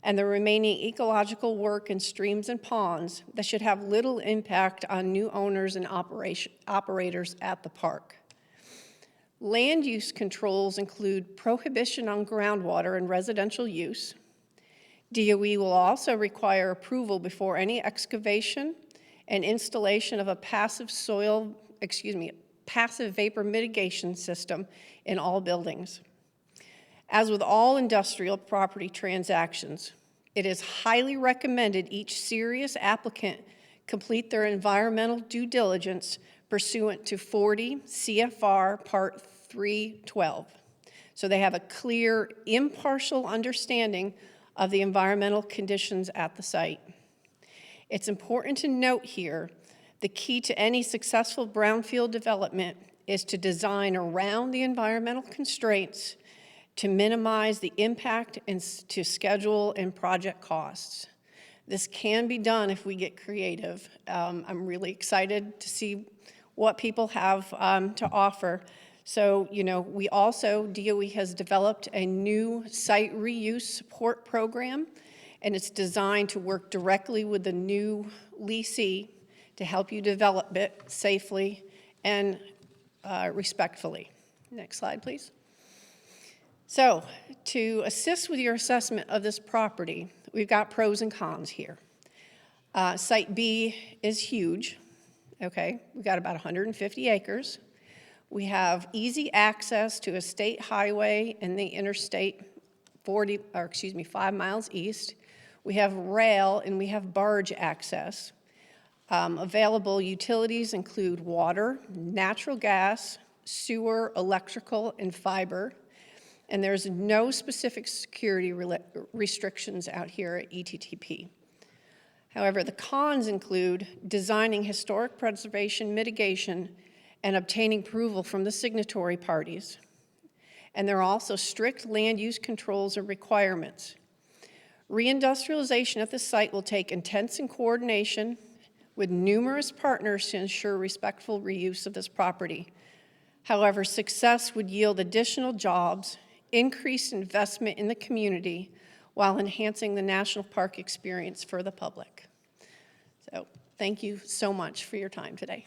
and the remaining ecological work in streams and ponds that should have little impact on new owners and operators at the park. Land use controls include prohibition on groundwater and residential use. DOE will also require approval before any excavation and installation of a passive vapor mitigation system in all buildings. As with all industrial property transactions, it is highly recommended each serious applicant complete their environmental due diligence pursuant to 40 CFR Part 312, so they have a clear, impartial understanding of the environmental conditions at the site. It's important to note here, the key to any successful brownfield development is to design around the environmental constraints to minimize the impact and to schedule and project costs. This can be done if we get creative. I'm really excited to see what people have to offer. So, we also, DOE has developed a new site reuse support program, and it's designed to work directly with the new leasee to help you develop it safely and respectfully. Next slide, please. So, to assist with your assessment of this property, we've got pros and cons here. Site B is huge, okay? We've got about 150 acres. We have easy access to a state highway and the interstate 5 miles east. We have rail and we have barge access. Available utilities include water, natural gas, sewer, electrical, and fiber. And there's no specific security restrictions out here at ETTP. However, the cons include designing historic preservation mitigation and obtaining approval from the signatory parties. And there are also strict land use controls and requirements. Reindustrialization at the site will take intense coordination with numerous partners to ensure respectful reuse of this property. However, success would yield additional jobs, increased investment in the community, while enhancing the national park experience for the public. So, thank you so much for your time today.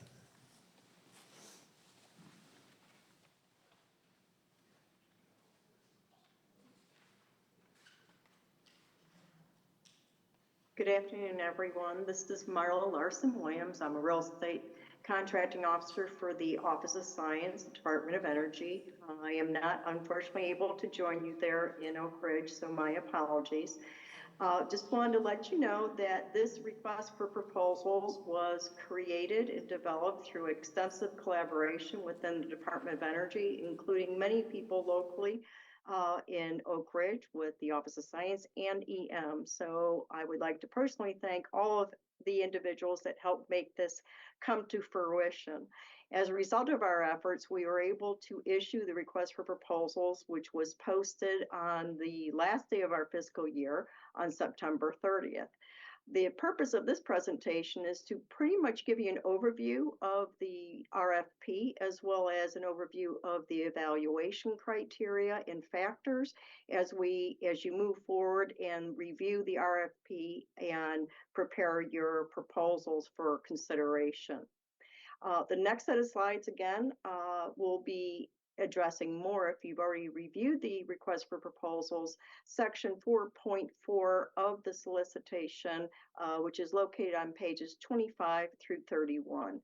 Good afternoon, everyone. This is Marla Larson-Williams. I'm a real estate contracting officer for the Office of Science, Department of Energy. I am not, unfortunately, able to join you there in Oak Ridge, so my apologies. Just wanted to let you know that this request for proposals was created and developed through extensive collaboration within the Department of Energy, including many people locally in Oak Ridge with the Office of Science and EM. So I would like to personally thank all of the individuals that helped make this come to fruition. As a result of our efforts, we were able to issue the request for proposals, which was posted on the last day of our fiscal year on September 30th. The purpose of this presentation is to pretty much give you an overview of the RFP as well as an overview of the evaluation criteria and factors as you move forward and review the RFP and prepare your proposals for consideration. The next set of slides again will be addressing more if you've already reviewed the request for proposals, section 4.4 of the solicitation, which is located on pages 25 through 31.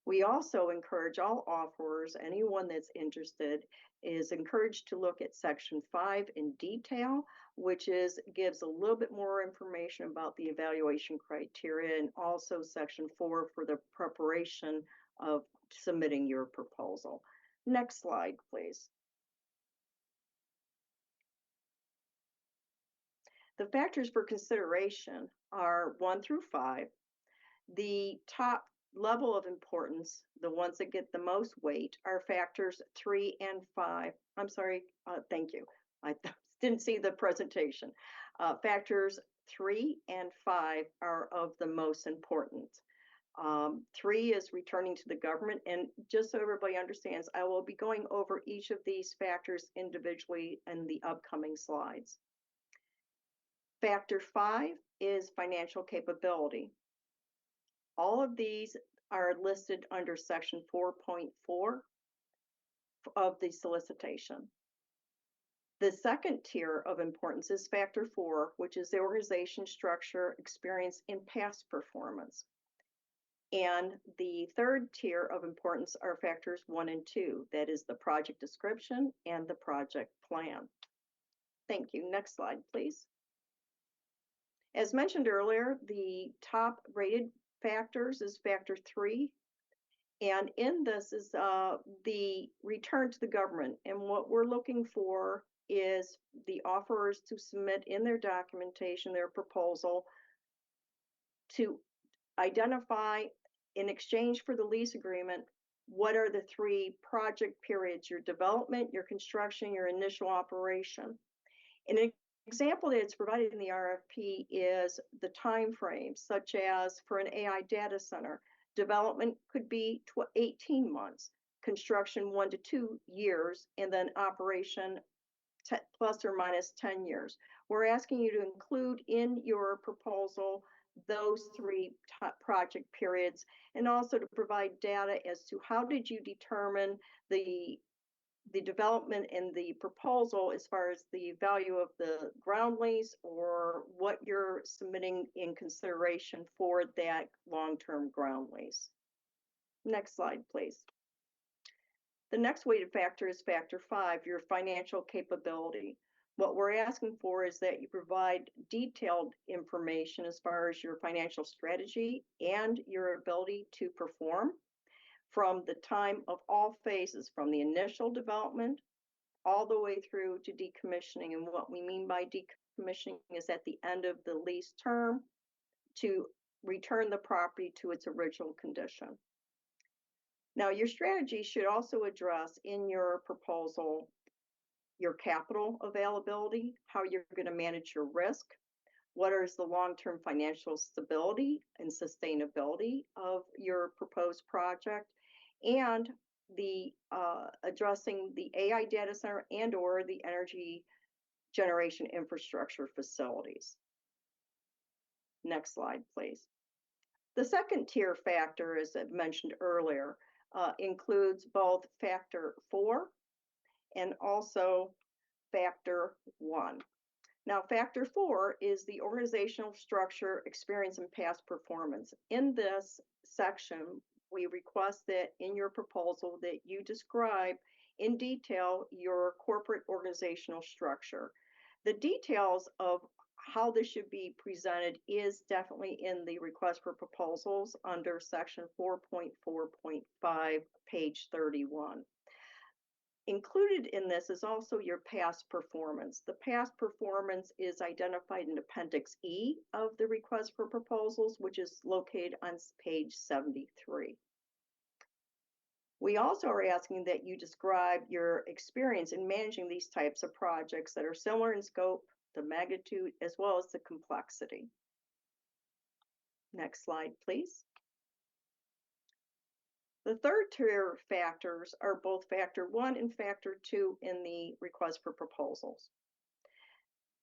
We also encourage all offerors, anyone that's interested, is encouraged to look at section 5 in detail, which gives a little bit more information about the evaluation criteria, and also section 4 for the preparation of submitting your proposal. Next slide, please. The factors for consideration are 1 through 5. The top level of importance, the ones that get the most weight, are factors 3 and 5. I'm sorry, thank you. I didn't see the presentation. Factors 3 and 5 are of the most important. 3 is returning to the government, and just so everybody understands, I will be going over each of these factors individually in the upcoming slides. Factor 5 is financial capability. All of these are listed under section 4.4 of the solicitation. The second tier of importance is factor 4, which is the organization structure, experience, and past performance. And the third tier of importance are factors 1 and 2, that is the project description and the project plan. Thank you. Next slide, please. As mentioned earlier, the top rated factors is factor 3. And in this is the return to the government. And what we're looking for is the offerers to submit in their documentation, their proposal, to identify in exchange for the lease agreement, what are the 3 project periods: your development, your construction, your initial operation. An example that's provided in the RFP is the time frames, such as for an AI data center, development could be 18 months, construction 1 to 2 years, and then operation plus or minus 10 years. We're asking you to include in your proposal those 3 project periods, and also to provide data as to how did you determine the development and the proposal as far as the value of the ground lease, or what you're submitting in consideration for that long-term ground lease. Next slide, please. The next weighted factor is factor 5, your financial capability. What we're asking for is that you provide detailed information as far as your financial strategy and your ability to perform from the time of all phases, from the initial development all the way through to decommissioning. And what we mean by decommissioning is at the end of the lease term to return the property to its original condition. Now, your strategy should also address in your proposal your capital availability, how you're going to manage your risk, what is the long-term financial stability and sustainability of your proposed project, and the addressing the AI data center and or the energy generation infrastructure facilities. Next slide, please. The second tier factor, as I mentioned earlier, includes both factor 4 and also factor 1. Now, factor 4 is the organizational structure, experience, and past performance. In this section, we request that in your proposal that you describe in detail your corporate organizational structure. The details of how this should be presented is definitely in the request for proposals under section 4.4.5, page 31. Included in this is also your past performance. The past performance is identified in Appendix E of the request for proposals, which is located on page 73. We also are asking that you describe your experience in managing these types of projects that are similar in scope, the magnitude, as well as the complexity. Next slide, please. The third tier factors are both factor 1 and factor 2 in the request for proposals.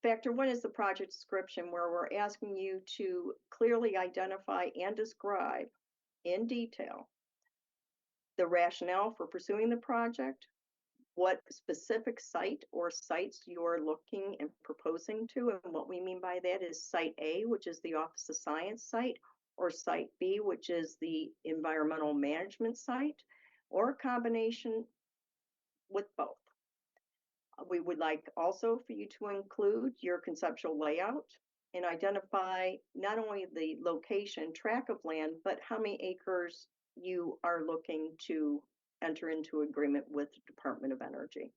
Factor 1 is the project description, where we're asking you to clearly identify and describe in detail the rationale for pursuing the project, what specific site or sites you're looking and proposing to. And what we mean by that is Site A, which is the Office of Science site, or Site B, which is the environmental management site, or a combination with both. We would like also for you to include your conceptual layout and identify not only the location, tract of land, but how many acres you are looking to enter into agreement with the Department of Energy.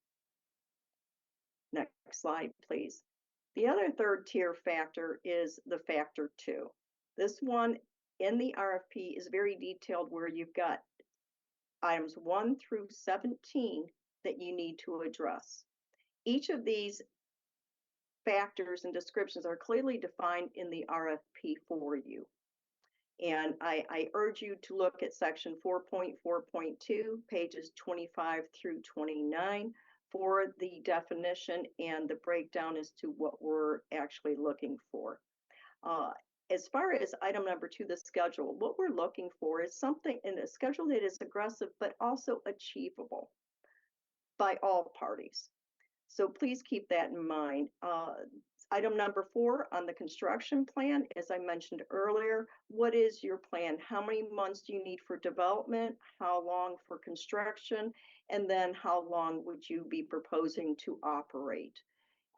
Next slide, please. The other third tier factor is the factor 2. This one in the RFP is very detailed, where you've got items 1 through 17 that you need to address. Each of these factors and descriptions are clearly defined in the RFP for you. And I urge you to look at section 4.4.2, pages 25 through 29, for the definition and the breakdown as to what we're actually looking for. As far as item number 2, the schedule, what we're looking for is something in a schedule that is aggressive, but also achievable by all parties. So please keep that in mind. Item number 4 on the construction plan, as I mentioned earlier, what is your plan? How many months do you need for development? How long for construction? And then how long would you be proposing to operate?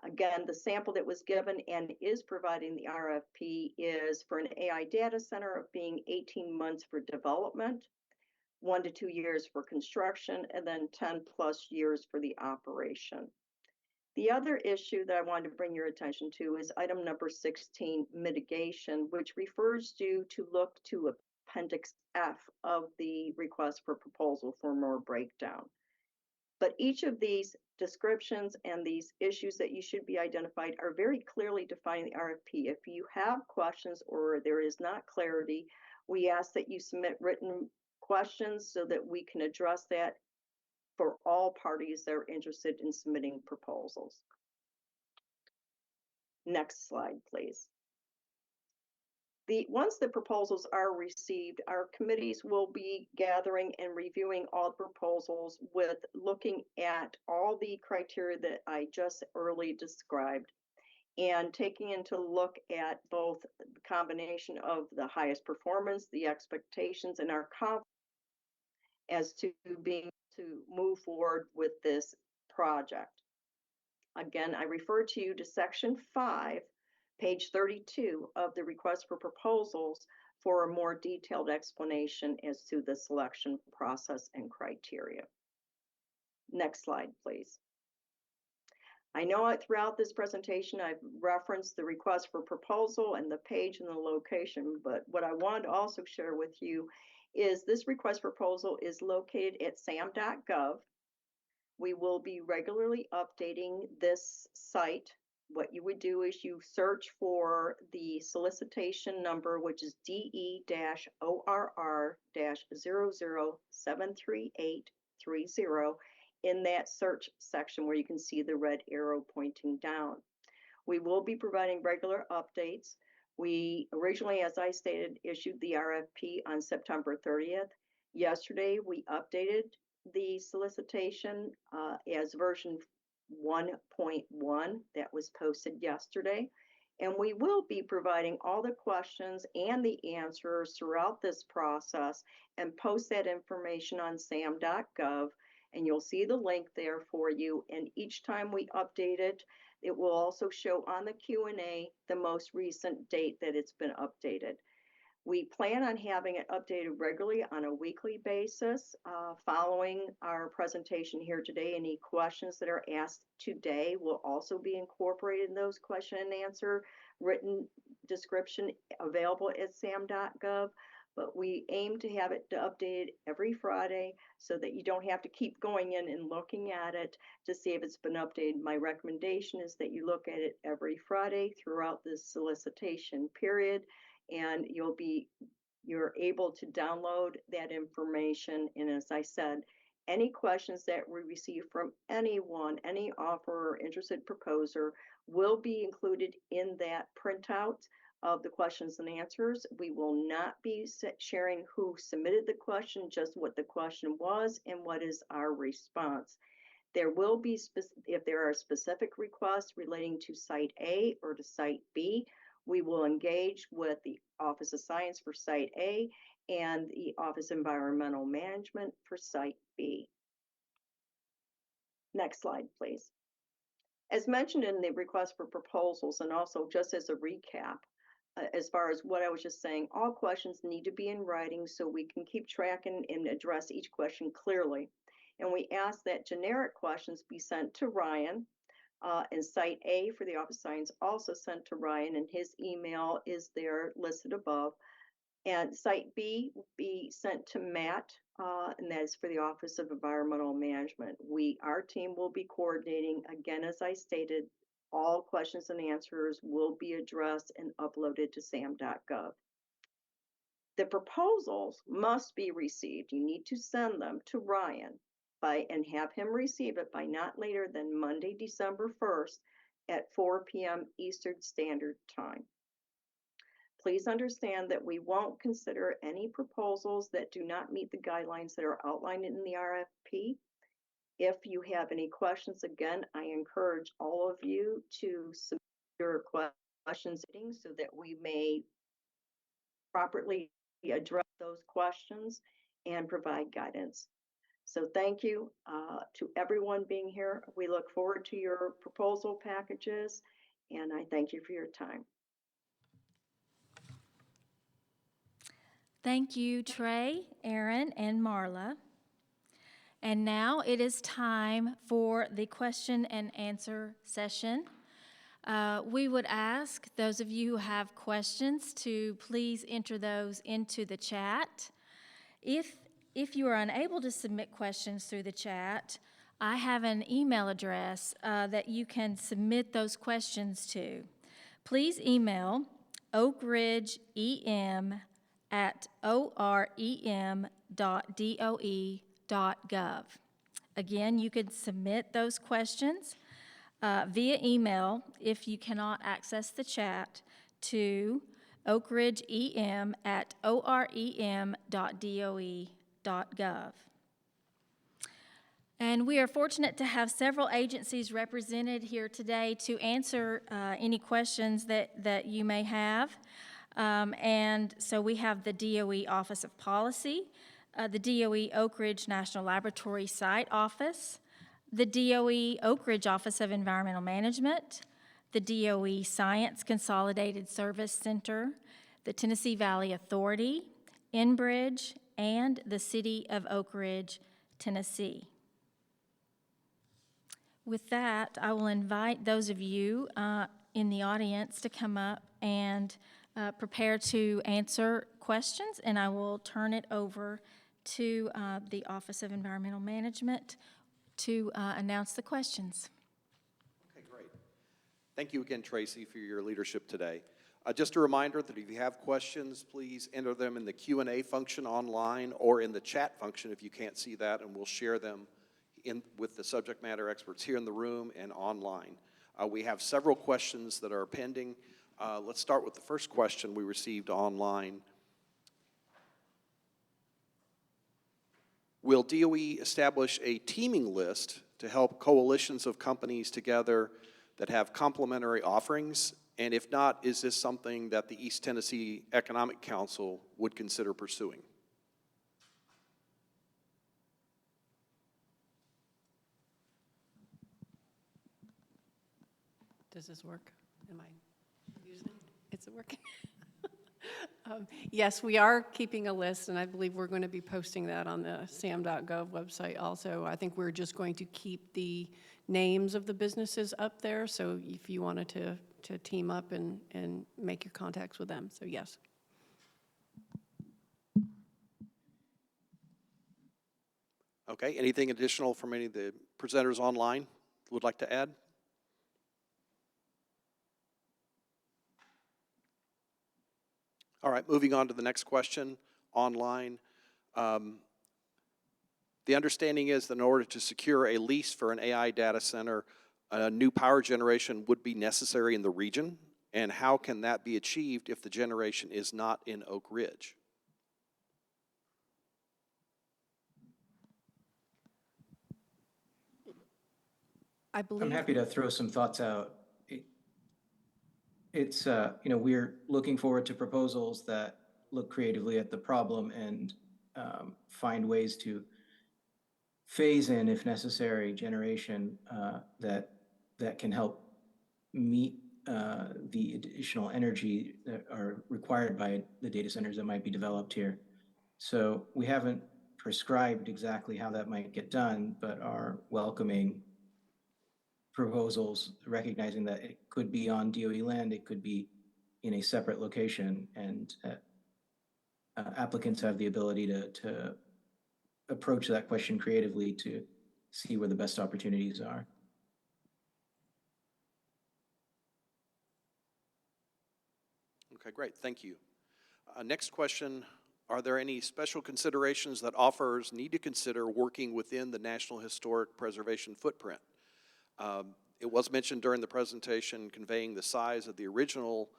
Again, the sample that was given and is providing the RFP is for an AI data center of being 18 months for development, 1 to 2 years for construction, and then 10 plus years for the operation. The other issue that I wanted to bring your attention to is item number 16, mitigation, which refers you to look to Appendix F of the request for proposal for more breakdown. But each of these descriptions and these issues that you should be identified are very clearly defined in the RFP. If you have questions or there is not clarity, we ask that you submit written questions so that we can address that for all parties that are interested in submitting proposals. Next slide, please. Once the proposals are received, our committees will be gathering and reviewing all the proposals with looking at all the criteria that I just early described, and taking into look at both the combination of the highest performance, the expectations, and our confidence as to being to move forward with this project. Again, I refer to you to section 5, page 32 of the request for proposals for a more detailed explanation as to the selection process and criteria. Next slide, please. I know throughout this presentation I've referenced the request for proposal and the page and the location, but what I wanted to also share with you is this request for proposal is located at sam.gov. We will be regularly updating this site. What you would do is you search for the solicitation number, which is DE-ORR-0073830 in that search section where you can see the red arrow pointing down. We will be providing regular updates. We originally, as I stated, issued the RFP on September 30th. Yesterday, we updated the solicitation as version 1.1 that was posted yesterday. And we will be providing all the questions and the answers throughout this process and post that information on sam.gov. And you'll see the link there for you. And each time we update it, It will also show on the Q&A the most recent date that it's been updated. We plan on having it updated regularly on a weekly basis. Following our presentation here today, any questions that are asked today will also be incorporated in those question and answer written description available at sam.gov. But we aim to have it updated every Friday so that you don't have to keep going in and looking at it to see if it's been updated. My recommendation is that you look at it every Friday throughout this solicitation period, and you're able to download that information. And as I said, any questions that we receive from anyone, any offerer or interested proposer will be included in that printout of the questions and answers. We will not be sharing who submitted the question, just what the question was and what is our response. There will be, if there are specific requests relating to Site A or to Site B, we will engage with the Office of Science for Site A and the Office of Environmental Management for Site B. Next slide, please. As mentioned in the request for proposals, and also just as a recap, as far as what I was just saying, all questions need to be in writing so we can keep track and address each question clearly. And we ask that generic questions be sent to Ryan, and Site A for the Office of Science also sent to Ryan, and his email is there listed above. And Site B will be sent to Matt, and that is for the Office of Environmental Management. Our team will be coordinating, again, as I stated, all questions and answers will be addressed and uploaded to sam.gov. The proposals must be received. You need to send them to Ryan and have him receive it by not later than Monday, December 1st at 4 p.m. Eastern Standard Time. Please understand that we won't consider any proposals that do not meet the guidelines that are outlined in the RFP. If you have any questions, again, I encourage all of you to submit your questions so that we may properly address those questions and provide guidance. So thank you to everyone being here. We look forward to your proposal packages, and I thank you for your time. Thank you, Trey, Aaron, and Marla. And now it is time for the question and answer session. We would ask those of you who have questions to please enter those into the chat. If you are unable to submit questions through the chat, I have an email address that you can submit those questions to. Please email oakridgeem@orem.doe.gov. Again, you could submit those questions via email if you cannot access the chat to oakridgeem@orem.doe.gov. And we are fortunate to have several agencies represented here today to answer any questions that you may have. And so we have the DOE Office of Policy, the DOE Oak Ridge National Laboratory Site Office, the DOE Oak Ridge Office of Environmental Management, the DOE Science Consolidated Service Center, the Tennessee Valley Authority, Enbridge, and the City of Oak Ridge, Tennessee. With that, I will invite those of you in the audience to come up and prepare to answer questions, and I will turn it over to the Office of Environmental Management to announce the questions. Okay, great. Thank you again, Tracy, for your leadership today. Just a reminder that if you have questions, please enter them in the Q&A function online or in the chat function if you can't see that, and we'll share them with the subject matter experts here in the room and online. We have several questions that are pending. Let's start with the first question we received online. Will DOE establish a teaming list to help coalitions of companies together that have complementary offerings? And if not, is this something that the East Tennessee Economic Council would consider pursuing? Does this work? Am I using it? Is it working? Yes, we are keeping a list, and I believe we're going to be posting that on the sam.gov website also. I think we're just going to keep the names of the businesses up there, so if you wanted to team up and make your contacts with them, so yes. Okay, anything additional from any of the presenters online would like to add? All right, moving on to the next question online. The understanding is that in order to secure a lease for an AI data center, a new power generation would be necessary in the region. And how can that be achieved if the generation is not in Oak Ridge? I believe. I'm happy to throw some thoughts out. It's, we're looking forward to proposals that look creatively at the problem and find ways to phase in, if necessary, generation that can help meet the additional energy that are required by the data centers that might be developed here. So we haven't prescribed exactly how that might get done, but are welcoming proposals, recognizing that it could be on DOE land, it could be in a separate location, and applicants have the ability to approach that question creatively to see where the best opportunities are. Okay, great, thank you. Next question, are there any special considerations that offerors need to consider working within the National Historic Preservation footprint? It was mentioned during the presentation conveying the size of the original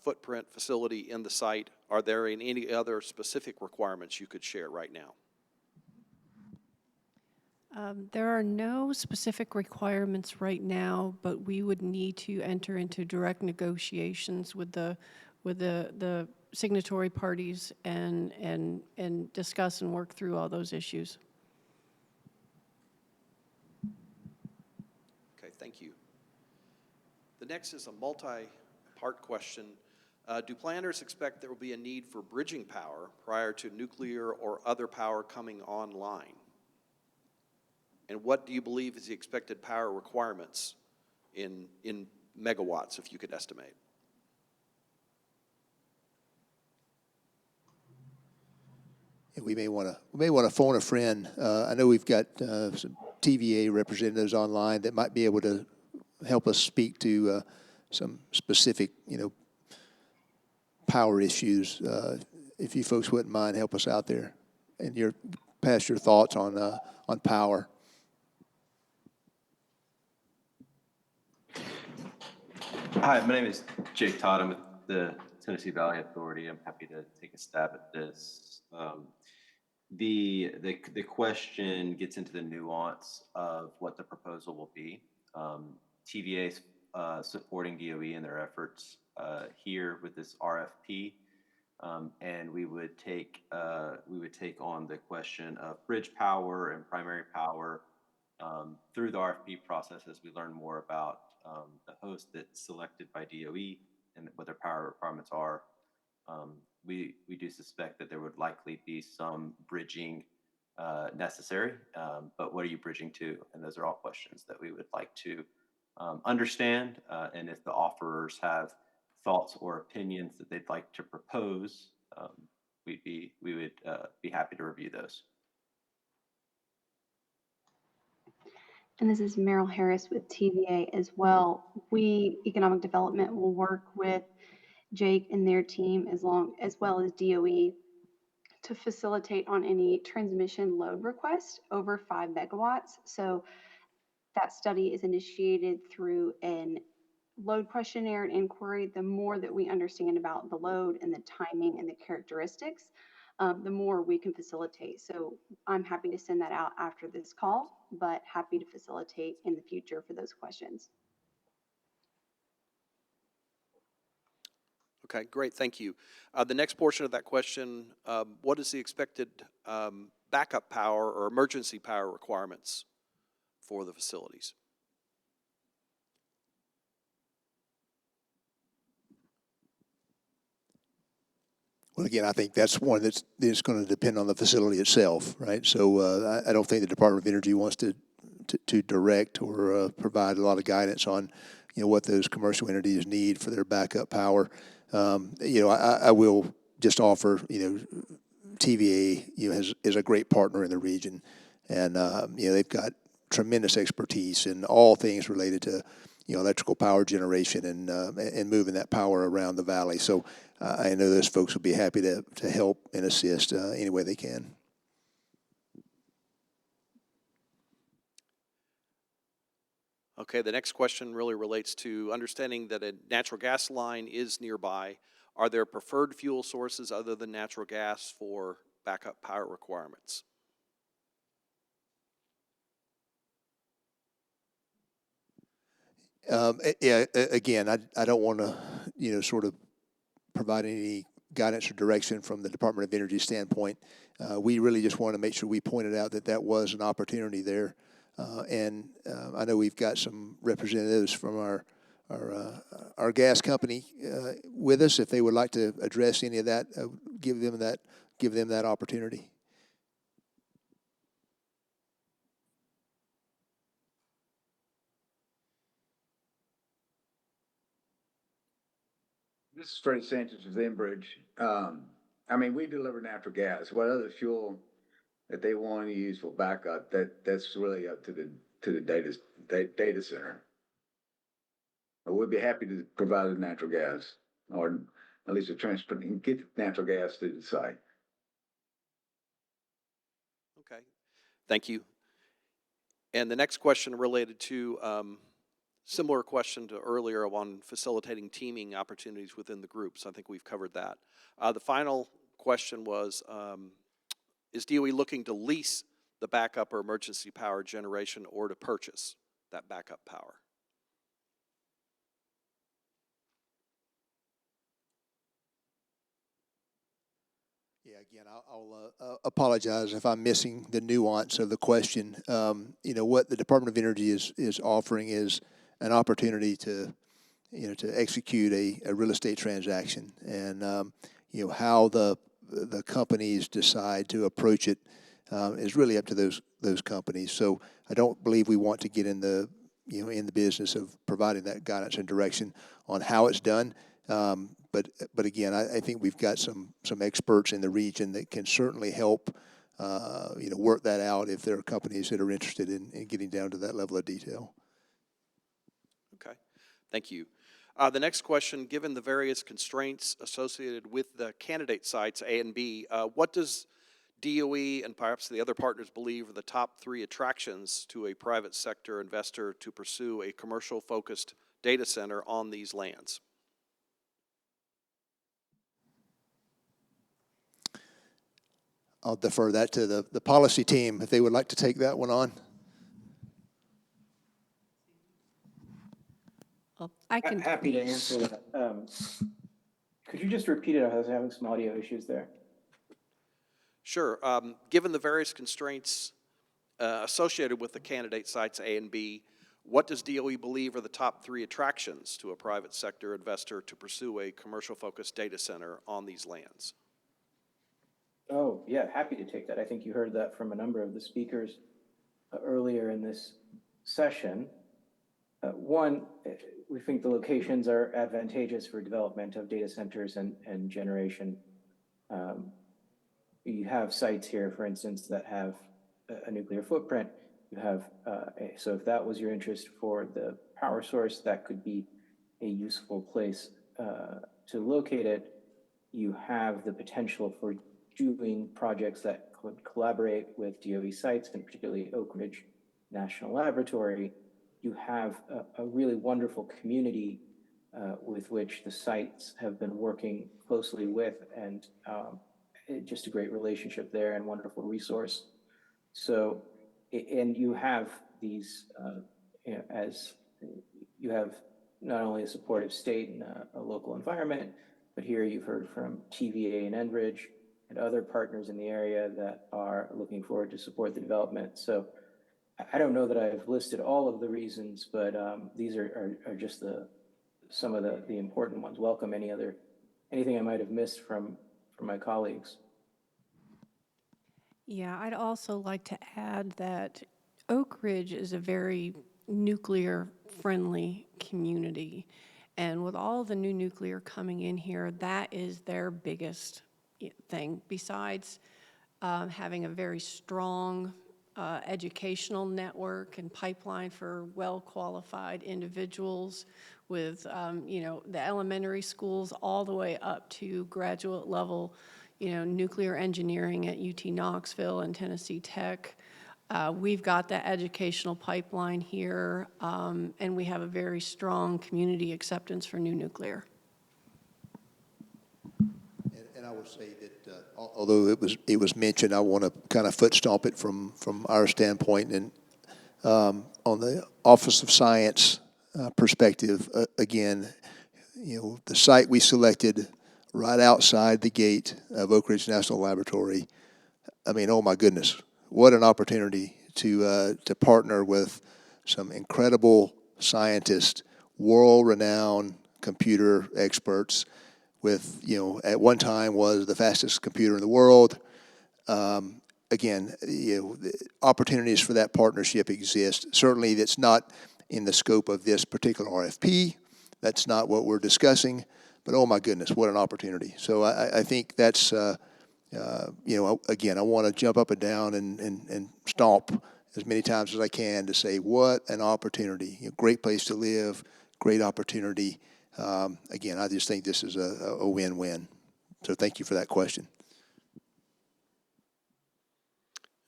footprint facility in the site. Are there any other specific requirements you could share right now? There are no specific requirements right now, but we would need to enter into direct negotiations with the signatory parties and discuss and work through all those issues. Okay, thank you. The next is a multi-part question. Do planners expect there will be a need for bridging power prior to nuclear or other power coming online? And what do you believe is the expected power requirements in megawatts, if you could estimate? Yeah, we may want to phone a friend. I know we've got some TVA representatives online that might be able to help us speak to some specific, power issues. If you folks wouldn't mind, help us out there and pass your thoughts on power. Hi, my name is Jake Todd. I'm with the Tennessee Valley Authority. I'm happy to take a stab at this. The question gets into the nuance of what the proposal will be. TVA is supporting DOE in their efforts here with this RFP, and we would take on the question of bridge power and primary power through the RFP process as we learn more about the host that's selected by DOE and what their power requirements are. We do suspect that there would likely be some bridging necessary, but what are you bridging to? And those are all questions that we would like to understand. And if the offerers have thoughts or opinions that they'd like to propose, we would be happy to review those. And this is Meryl Harris with TVA as well. We, Economic Development, will work with Jake and their team as well as DOE to facilitate on any transmission load request over 5 megawatts. So that study is initiated through an load questionnaire and inquiry. The more that we understand about the load and the timing and the characteristics, the more we can facilitate. So I'm happy to send that out after this call, but happy to facilitate in the future for those questions. Okay, great, thank you. The next portion of that question, what is the expected backup power or emergency power requirements for the facilities? Well, again, I think that's one that's going to depend on the facility itself, right? So I don't think the Department of Energy wants to direct or provide a lot of guidance on, what those commercial entities need for their backup power. I will just offer, TVA, is a great partner in the region, and they've got tremendous expertise in all things related to, electrical power generation and moving that power around the valley. So I know those folks will be happy to help and assist any way they can. Okay, the next question really relates to understanding that a natural gas line is nearby. Are there preferred fuel sources other than natural gas for backup power requirements? Again, I don't want to, sort of provide any guidance or direction from the Department of Energy standpoint. We really just want to make sure we pointed out that was an opportunity there. And I know we've got some representatives from our gas company with us. If they would like to address any of that, give them that opportunity. This is Freddie Sanchez with Enbridge. I mean, we deliver natural gas. What other fuel that they want to use for backup, that's really up to the data center. But we'd be happy to provide the natural gas, or at least a transport and get natural gas to the site. Okay, thank you. And the next question related to similar question to earlier on facilitating teaming opportunities within the groups. I think we've covered that. The final question was, is DOE looking to lease the backup or emergency power generation or to purchase that backup power? Yeah, again, I'll apologize if I'm missing the nuance of the question. What the Department of Energy is offering is an opportunity to execute a real estate transaction, and how the companies decide to approach it is really up to those companies. So I don't believe we want to get in the business of providing that guidance and direction on how it's done. But again, I think we've got some experts in the region that can certainly help work that out if there are companies that are interested in getting down to that level of detail. Okay, thank you. The next question, given the various constraints associated with the candidate sites A and B, what does DOE and perhaps the other partners believe are the top 3 attractions to a private sector investor to pursue a commercial-focused data center on these lands? I'll defer that to the policy team if they would like to take that one on. I can. Happy to answer that. Could you just repeat it? I was having some audio issues there. Sure. Given the various constraints associated with the candidate sites A and B, what does DOE believe are the top 3 attractions to a private sector investor to pursue a commercial-focused data center on these lands? Oh, yeah, happy to take that. I think you heard that from a number of the speakers earlier in this session. One, we think the locations are advantageous for development of data centers and generation. You have sites here, for instance, that have a nuclear footprint. You have, so if that was your interest for the power source, that could be a useful place to locate it. You have the potential for doing projects that could collaborate with DOE sites, and particularly Oak Ridge National Laboratory. You have a really wonderful community with which the sites have been working closely with, and just a great relationship there and wonderful resource. So, and you have these, as you have not only a supportive state and a local environment, but here you've heard from TVA and Enbridge and other partners in the area that are looking forward to support the development. So I don't know that I've listed all of the reasons, but these are just some of the important ones. Welcome anything I might have missed from my colleagues. Yeah, I'd also like to add that Oak Ridge is a very nuclear-friendly community. And with all the new nuclear coming in here, that is their biggest thing, besides having a very strong educational network and pipeline for well-qualified individuals with, the elementary schools all the way up to graduate level, nuclear engineering at UT Knoxville and Tennessee Tech. We've got that educational pipeline here, and we have a very strong community acceptance for new nuclear. And I would say that although it was mentioned, I want to kind of foot stomp it from our standpoint. And on the Office of Science perspective, again, the site we selected right outside the gate of Oak Ridge National Laboratory. I mean, oh my goodness, what an opportunity to partner with some incredible scientists, world-renowned computer experts with, at one time was the fastest computer in the world. Again, the opportunities for that partnership exist. Certainly that's not in the scope of this particular RFP. That's not what we're discussing, but oh my goodness, what an opportunity. So I think that's, again, I want to jump up and down and stomp as many times as I can to say, what an opportunity. Great place to live, great opportunity. Again, I just think this is a win-win. So thank you for that question.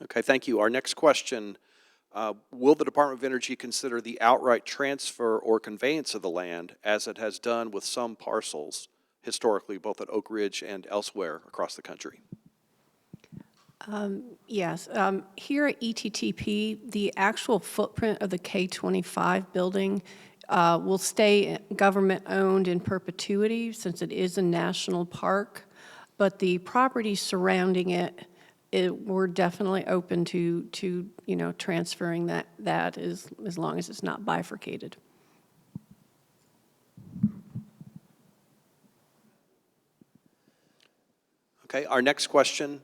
Okay, thank you. Our next question, will the Department of Energy consider the outright transfer or conveyance of the land as it has done with some parcels historically, both at Oak Ridge and elsewhere across the country? Yes. Here at ETTP, the actual footprint of the K-25 building will stay government-owned in perpetuity since it is a national park, but the property surrounding it, we're definitely open to transferring that as long as it's not bifurcated. Okay, our next question.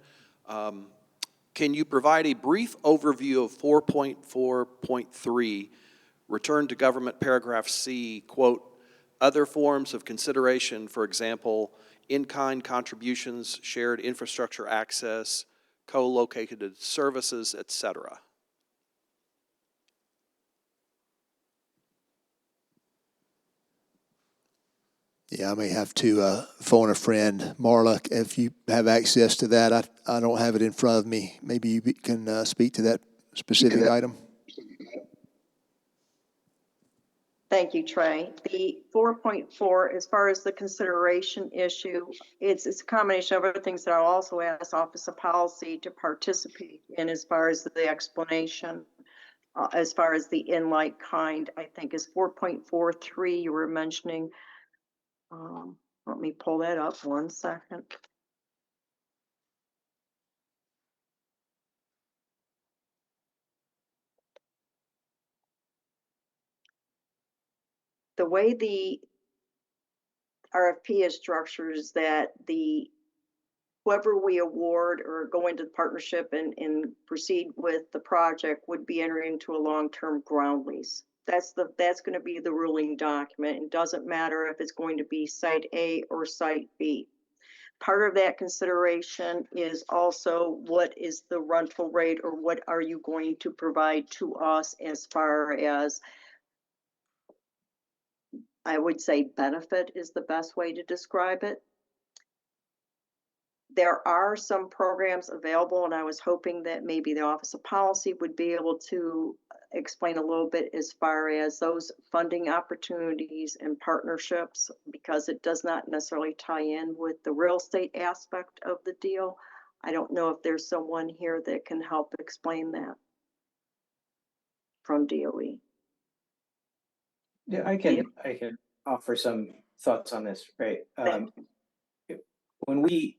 Can you provide a brief overview of 4.4.3, return to government paragraph C, quote, other forms of consideration, for example, in-kind contributions, shared infrastructure access, co-located services, et cetera? Yeah, I may have to phone a friend. Marla, if you have access to that, I don't have it in front of me. Maybe you can speak to that specific item. Thank you, Trey. The 4.4, as far as the consideration issue, it's a combination of other things that I'll also ask Office of Policy to participate in as far as the explanation. As far as the in-like kind, I think is 4.43 you were mentioning. Let me pull that up 1 second. The way the RFP is structured is that whoever we award or go into the partnership and proceed with the project would be entering into a long-term ground lease. That's going to be the ruling document. It doesn't matter if it's going to be site A or site B. Part of that consideration is also what is the rental rate, or what are you going to provide to us as far as, I would say, benefit is the best way to describe it. There are some programs available, and I was hoping that maybe the Office of Policy would be able to explain a little bit as far as those funding opportunities and partnerships, because it does not necessarily tie in with the real estate aspect of the deal. I don't know if there's someone here that can help explain that from DOE. Yeah, I can offer some thoughts on this, right? When we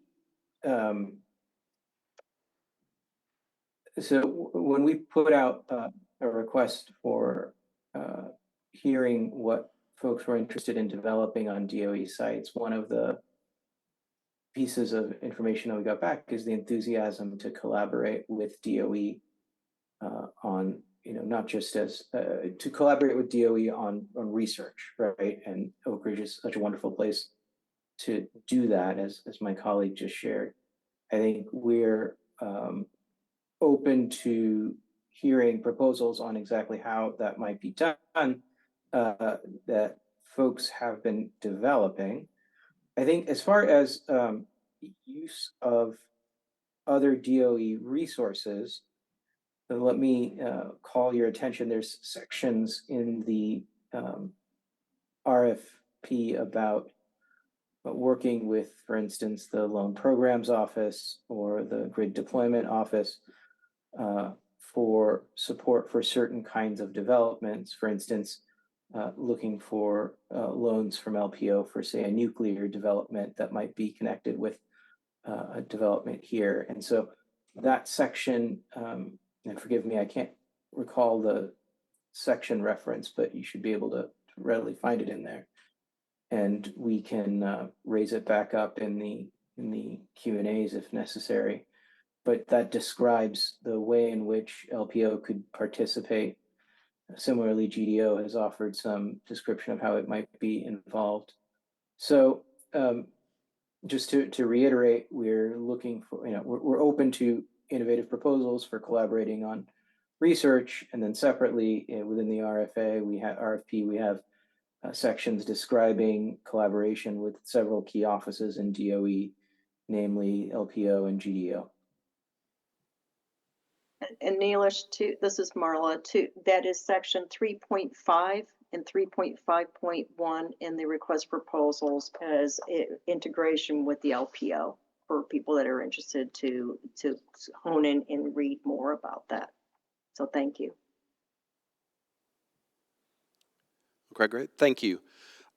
when we put out a request for hearing what folks were interested in developing on DOE sites, one of the pieces of information that we got back is the enthusiasm to collaborate with DOE on, not just as to collaborate with DOE on research, right? And Oak Ridge is such a wonderful place to do that, as my colleague just shared. I think we're open to hearing proposals on exactly how that might be done that folks have been developing. I think as far as use of other DOE resources, let me call your attention. There's sections in the RFP about working with, for instance, the Loan Programs Office or the Grid Deployment Office for support for certain kinds of developments. For instance, looking for loans from LPO for, say, a nuclear development that might be connected with a development here. And so that section, and forgive me, I can't recall the section reference, but you should be able to readily find it in there. And we can raise it back up in the Q&As if necessary. But that describes the way in which LPO could participate. Similarly, GDO has offered some description of how it might be involved. So just to reiterate, we're looking for, we're open to innovative proposals for collaborating on research, and then separately within the RFP, we have sections describing collaboration with several key offices in DOE, namely LPO and GDO. And Neelish, this is Marla, that is section 3.5 and 3.5.1 in the request proposals as integration with the LPO for people that are interested to hone in and read more about that. So thank you. Okay, great. Thank you.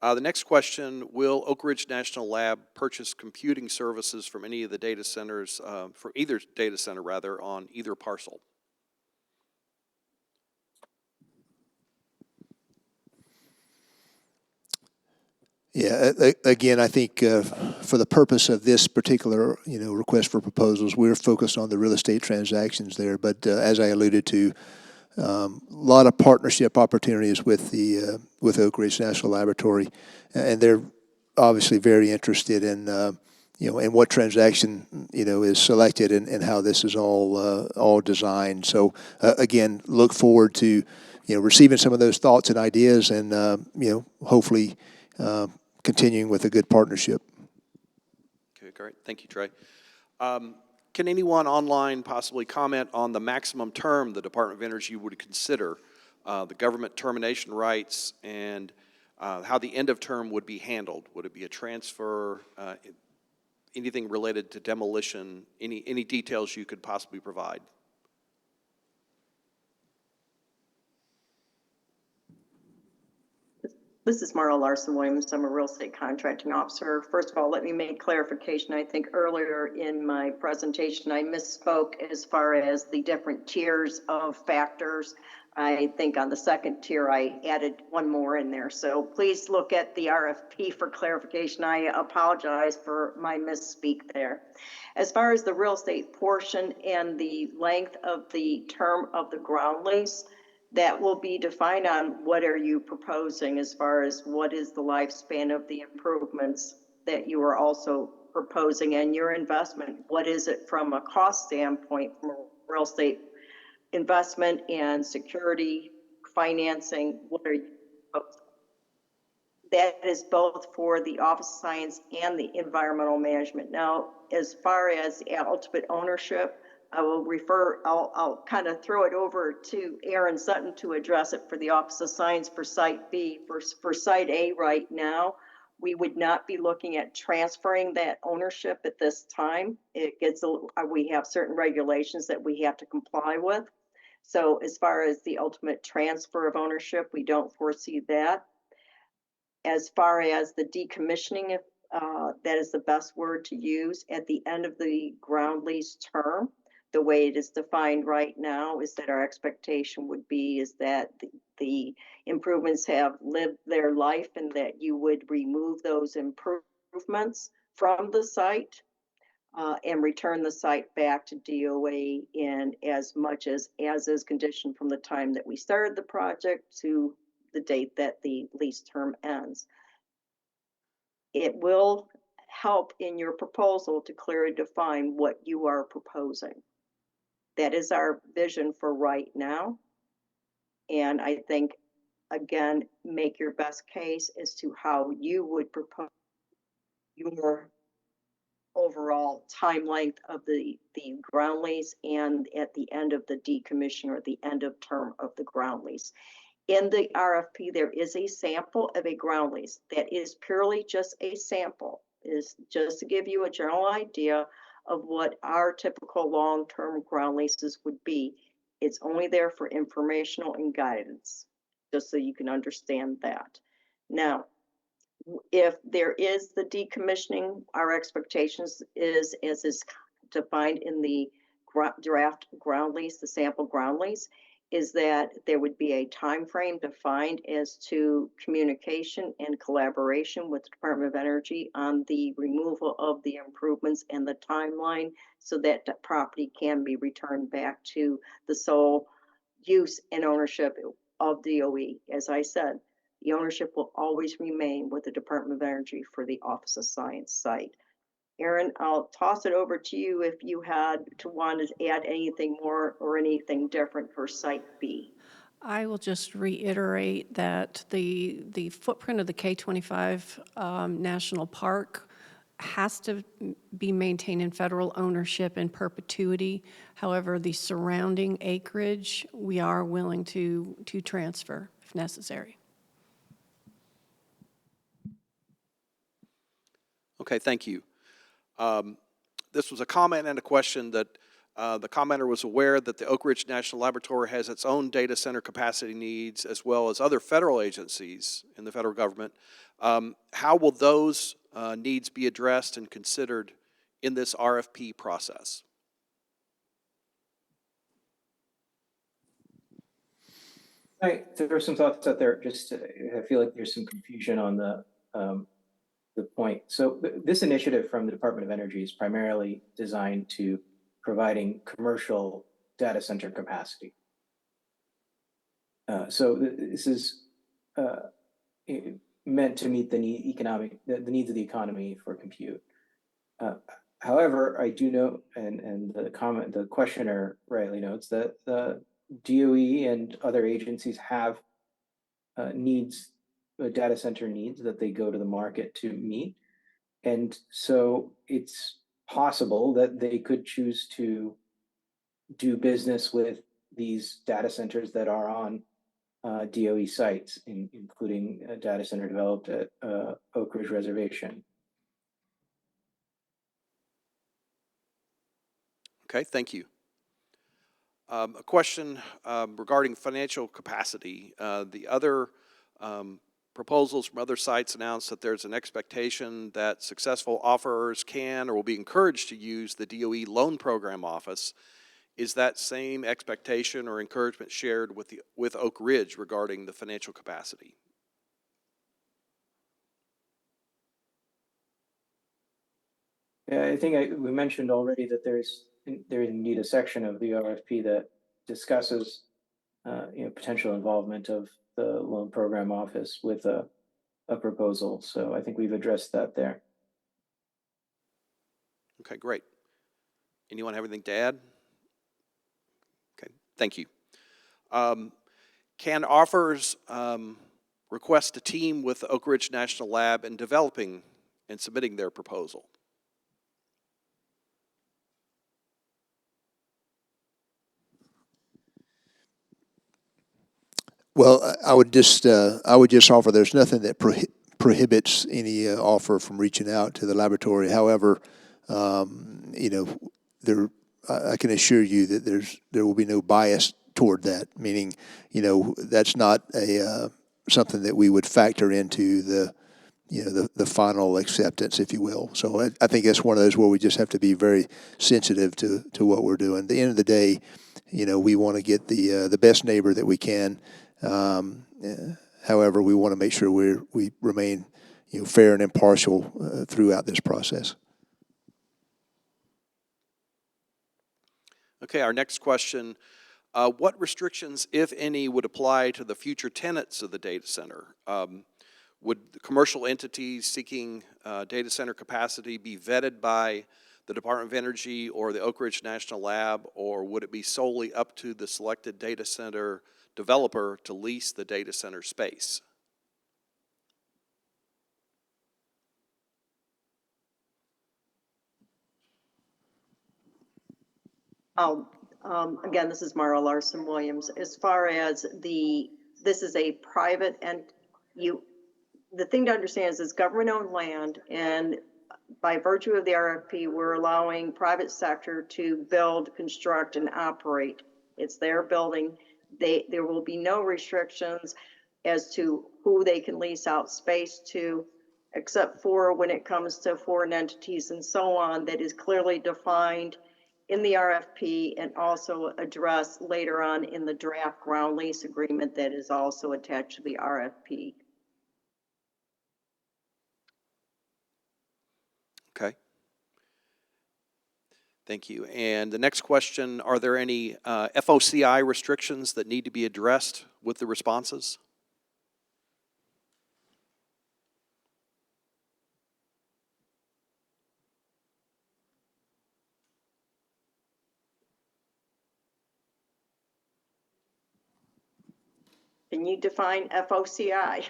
The next question, will Oak Ridge National Lab purchase computing services from any of the data centers, for either data center rather, on either parcel? Yeah, again, I think for the purpose of this particular, request for proposals, we're focused on the real estate transactions there. But as I alluded to, a lot of partnership opportunities with Oak Ridge National Laboratory, and they're obviously very interested in in what transaction is selected and how this is all designed. So again, look forward to receiving some of those thoughts and ideas, and hopefully continuing with a good partnership. Okay, great. Thank you, Trey. Can anyone online possibly comment on the maximum term the Department of Energy would consider, the government termination rights, and how the end of term would be handled? Would it be a transfer, anything related to demolition, any details you could possibly provide? This is Marla Larson-Williams. I'm a real estate contracting officer. First of all, let me make clarification. I think earlier in my presentation, I misspoke as far as the different tiers of factors. I think on the second tier, I added one more in there. So please look at the RFP for clarification. I apologize for my misspeak there. As far as the real estate portion and the length of the term of the ground lease, that will be defined on what are you proposing as far as what is the lifespan of the improvements that you are also proposing, and your investment. What is it from a cost standpoint, from a real estate investment and security, financing? What are you proposing? That is both for the Office of Science and the environmental management. Now, as far as ultimate ownership, I'll kind of throw it over to Aaron Sutton to address it for the Office of Science for Site B. For Site A right now, we would not be looking at transferring that ownership at this time. We have certain regulations that we have to comply with. So as far as the ultimate transfer of ownership, we don't foresee that. As far as the decommissioning, if that is the best word to use, at the end of the ground lease term, the way it is defined right now is that our expectation would be is that the improvements have lived their life and that you would remove those improvements from the site and return the site back to DOA in as much as is conditioned from the time that we started the project to the date that the lease term ends. It will help in your proposal to clearly define what you are proposing. That is our vision for right now. And I think, again, make your best case as to how you would propose your overall time length of the ground lease and at the end of the decommission or the end of term of the ground lease. In the RFP, there is a sample of a ground lease that is purely just a sample, is just to give you a general idea of what our typical long-term ground leases would be. It's only there for informational and guidance, just so you can understand that. Now, if there is the decommissioning, our expectations is, as is defined in the draft ground lease, the sample ground lease, is that there would be a time frame defined as to communication and collaboration with the Department of Energy on the removal of the improvements and the timeline so that the property can be returned back to the sole use and ownership of DOE. As I said, the ownership will always remain with the Department of Energy for the Office of Science site. Aaron, I'll toss it over to you if you had to want to add anything more or anything different for Site B. I will just reiterate that the footprint of the K-25 National Park has to be maintained in federal ownership in perpetuity. However, the surrounding acreage, we are willing to transfer if necessary. Okay, thank you. This was a comment and a question that the commenter was aware that the Oak Ridge National Laboratory has its own data center capacity needs as well as other federal agencies in the federal government. How will those needs be addressed and considered in this RFP process? There are some thoughts out there. Just I feel like there's some confusion on the point. So this initiative from the Department of Energy is primarily designed to providing commercial data center capacity. So this is meant to meet the needs of the economy for compute. However, I do know, and the questioner rightly notes that the DOE and other agencies have needs, data center needs that they go to the market to meet. And so it's possible that they could choose to do business with these data centers that are on DOE sites, including a data center developed at Oak Ridge Reservation. Okay, thank you. A question regarding financial capacity. The other proposals from other sites announced that there's an expectation that successful offerors can or will be encouraged to use the DOE Loan Program Office. Is that same expectation or encouragement shared with Oak Ridge regarding the financial capacity? Yeah, I think we mentioned already that there is indeed a section of the RFP that discusses potential involvement of the Loan Program Office with a proposal. So I think we've addressed that there. Okay, great. Anyone have anything to add? Okay, thank you. Can offers request a team with Oak Ridge National Lab in developing and submitting their proposal? Well, I would just offer there's nothing that prohibits any offer from reaching out to the laboratory. However, I can assure you that there will be no bias toward that. Meaning, that's not something that we would factor into the final acceptance, if you will. So I think it's one of those where we just have to be very sensitive to what we're doing. At the end of the day, we want to get the best neighbor that we can. However, we want to make sure we remain fair and impartial throughout this process. Okay, our next question. What restrictions, if any, would apply to the future tenants of the data center? Would commercial entities seeking data center capacity be vetted by the Department of Energy or the Oak Ridge National Lab, or would it be solely up to the selected data center developer to lease the data center space? Again, this is Mara Larson Williams. As far as this is a private, and the thing to understand is it's government-owned land, and by virtue of the RFP, we're allowing private sector to build, construct, and operate. It's their building. There will be no restrictions as to who they can lease out space to, except for when it comes to foreign entities and so on, that is clearly defined in the RFP and also addressed later on in the draft ground lease agreement that is also attached to the RFP. Okay. Thank you. And the next question, are there any FOCI restrictions that need to be addressed with the responses? Can you define FOCI?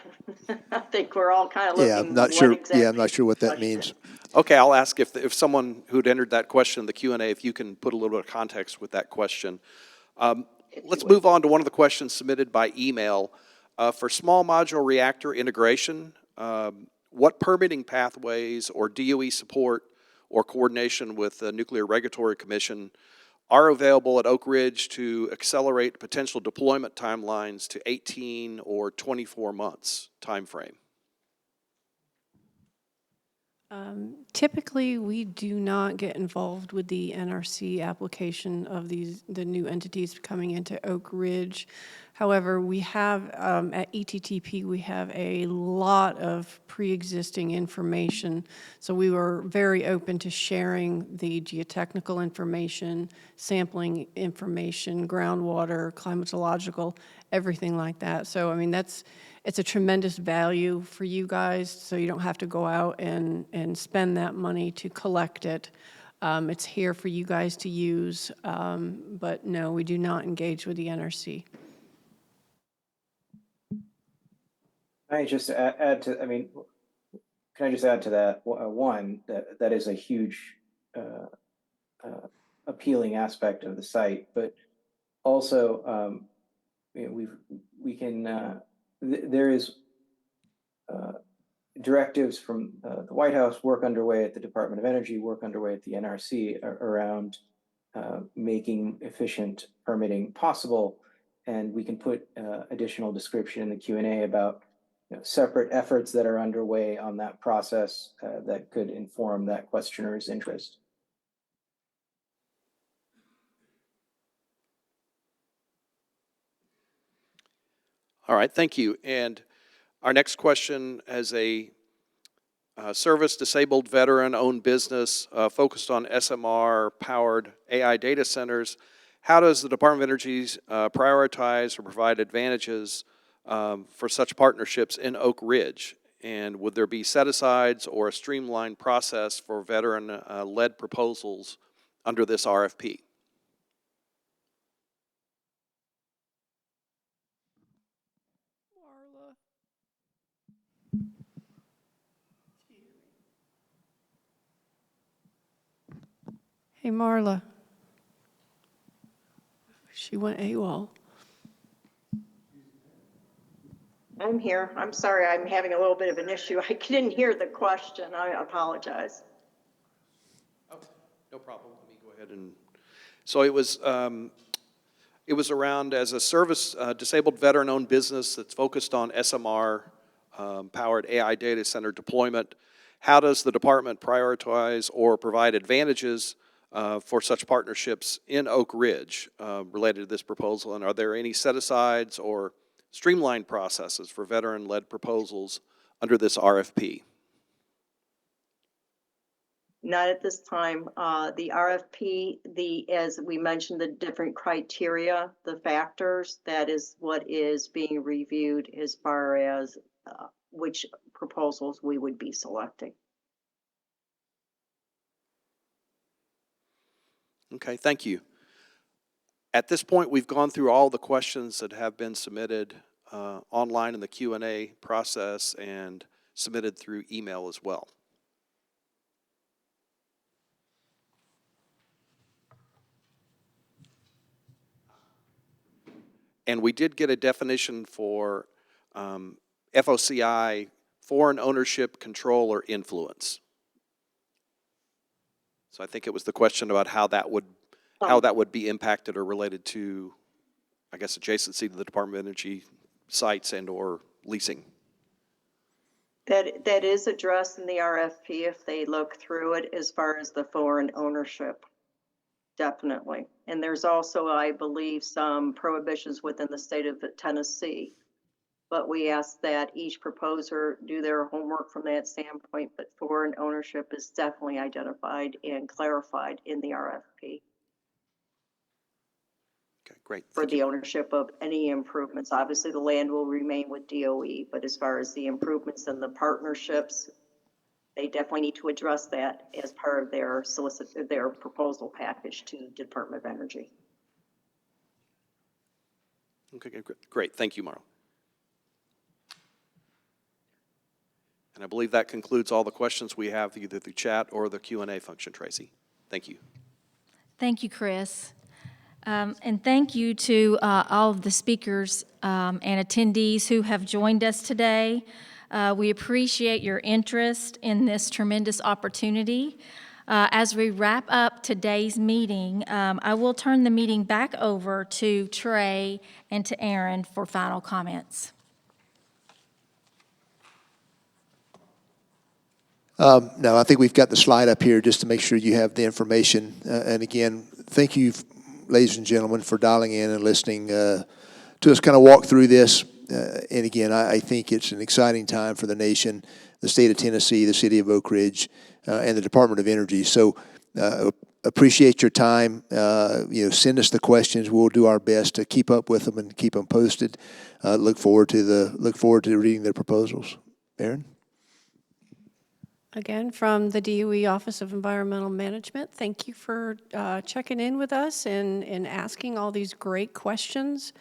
I think we're all kind of Yeah, looking. I'm not sure. Yeah, I'm not sure what that means. Okay, I'll ask if someone who'd entered that question in the Q&A, if you can put a little bit of context with that question. Let's move on to one of the questions submitted by email. For small modular reactor integration, what permitting pathways or DOE support or coordination with the Nuclear Regulatory Commission are available at Oak Ridge to accelerate potential deployment timelines to 18 or 24 months timeframe? Typically, we do not get involved with the NRC application of the new entities coming into Oak Ridge. However, we have, at ETTP, we have a lot of pre-existing information. So we were very open to sharing the geotechnical information, sampling information, groundwater, climatological, everything like that. So, I mean, it's a tremendous value for you guys, so you don't have to go out and spend that money to collect it. It's here for you guys to use, but no, we do not engage with the NRC. Can I just add to, I mean, can I just add to that? One, that is a huge appealing aspect of the site, but also, you know, we can, there is directives from the White House, work underway at the Department of Energy, work underway at the NRC around making efficient permitting possible. And we can put additional description in the Q&A about separate efforts that are underway on that process that could inform that questioner's interest. All right, thank you. And our next question, as a service-disabled veteran-owned business focused on SMR-powered AI data centers, how does the Department of Energy prioritize or provide advantages for such partnerships in Oak Ridge? And would there be set-asides or a streamlined process for veteran-led proposals under this RFP? Hey, Marla. She went AWOL. I'm here. I'm sorry, I'm having a little bit of an issue. I didn't hear the question. I apologize. Oh, no problem. Let me go ahead and. So it was around as a service disabled veteran-owned business that's focused on SMR powered AI data center deployment. How does the department prioritize or provide advantages for such partnerships in Oak Ridge related to this proposal? And are there any set-asides or streamlined processes for veteran-led proposals under this RFP? Not at this time. The RFP, as we mentioned, the different criteria, the factors, that is what is being reviewed as far as which proposals we would be selecting. Okay, thank you. At this point, we've gone through all the questions that have been submitted online in the Q&A process and submitted through email as well. And we did get a definition for FOCI, foreign ownership, control, or influence. So I think it was the question about how that would be impacted or related to, I guess, adjacency to the Department of Energy sites and or leasing. That is addressed in the RFP if they look through it as far as the foreign ownership. Definitely. And there's also, I believe, some prohibitions within the state of Tennessee. But we ask that each proposer do their homework from that standpoint, but foreign ownership is definitely identified and clarified in the RFP. Okay, great. For the ownership of any improvements. Obviously, the land will remain with DOE, but as far as the improvements and the partnerships, they definitely need to address that as part of their proposal package to the Department of Energy. Okay, great. Thank you, Marla. And I believe that concludes all the questions we have either through chat or the Q&A function, Tracy. Thank you. Thank you, Chris. And thank you to all of the speakers and attendees who have joined us today. We appreciate your interest in this tremendous opportunity. As we wrap up today's meeting, I will turn the meeting back over to Trey and to Aaron for final comments. No, I think we've got the slide up here just to make sure you have the information. And again, thank you, ladies and gentlemen, for dialing in and listening to us kind of walk through this. And again, I think it's an exciting time for the nation, the state of Tennessee, the city of Oak Ridge, and the Department of Energy. So appreciate your time. Send us the questions. We'll do our best to keep up with them and keep them posted. Look forward to reading their proposals. Aaron? Again, from the DOE Office of Environmental Management, thank you for checking in with us and asking all these great questions.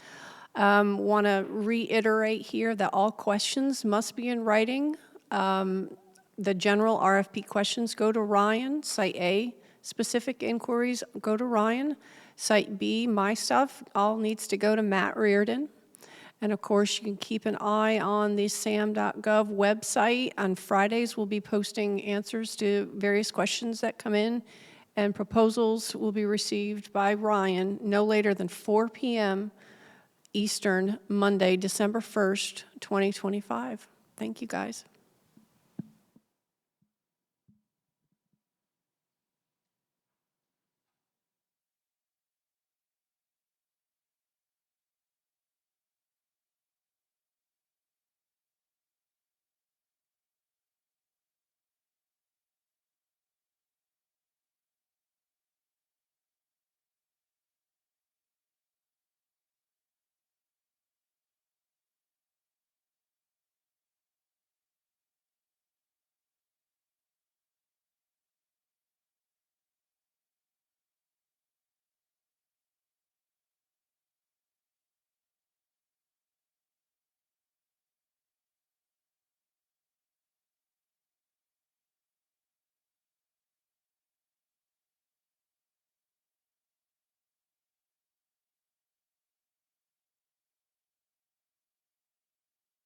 Want to reiterate here that all questions must be in writing. The general RFP questions go to Ryan. Site A, specific inquiries go to Ryan. Site B, my stuff, all needs to go to Matt Reardon. And of course, you can keep an eye on the sam.gov website. On Fridays, we'll be posting answers to various questions that come in, and proposals will be received by Ryan no later than 4 p.m. Eastern, Monday, December 1st, 2025. Thank you, guys.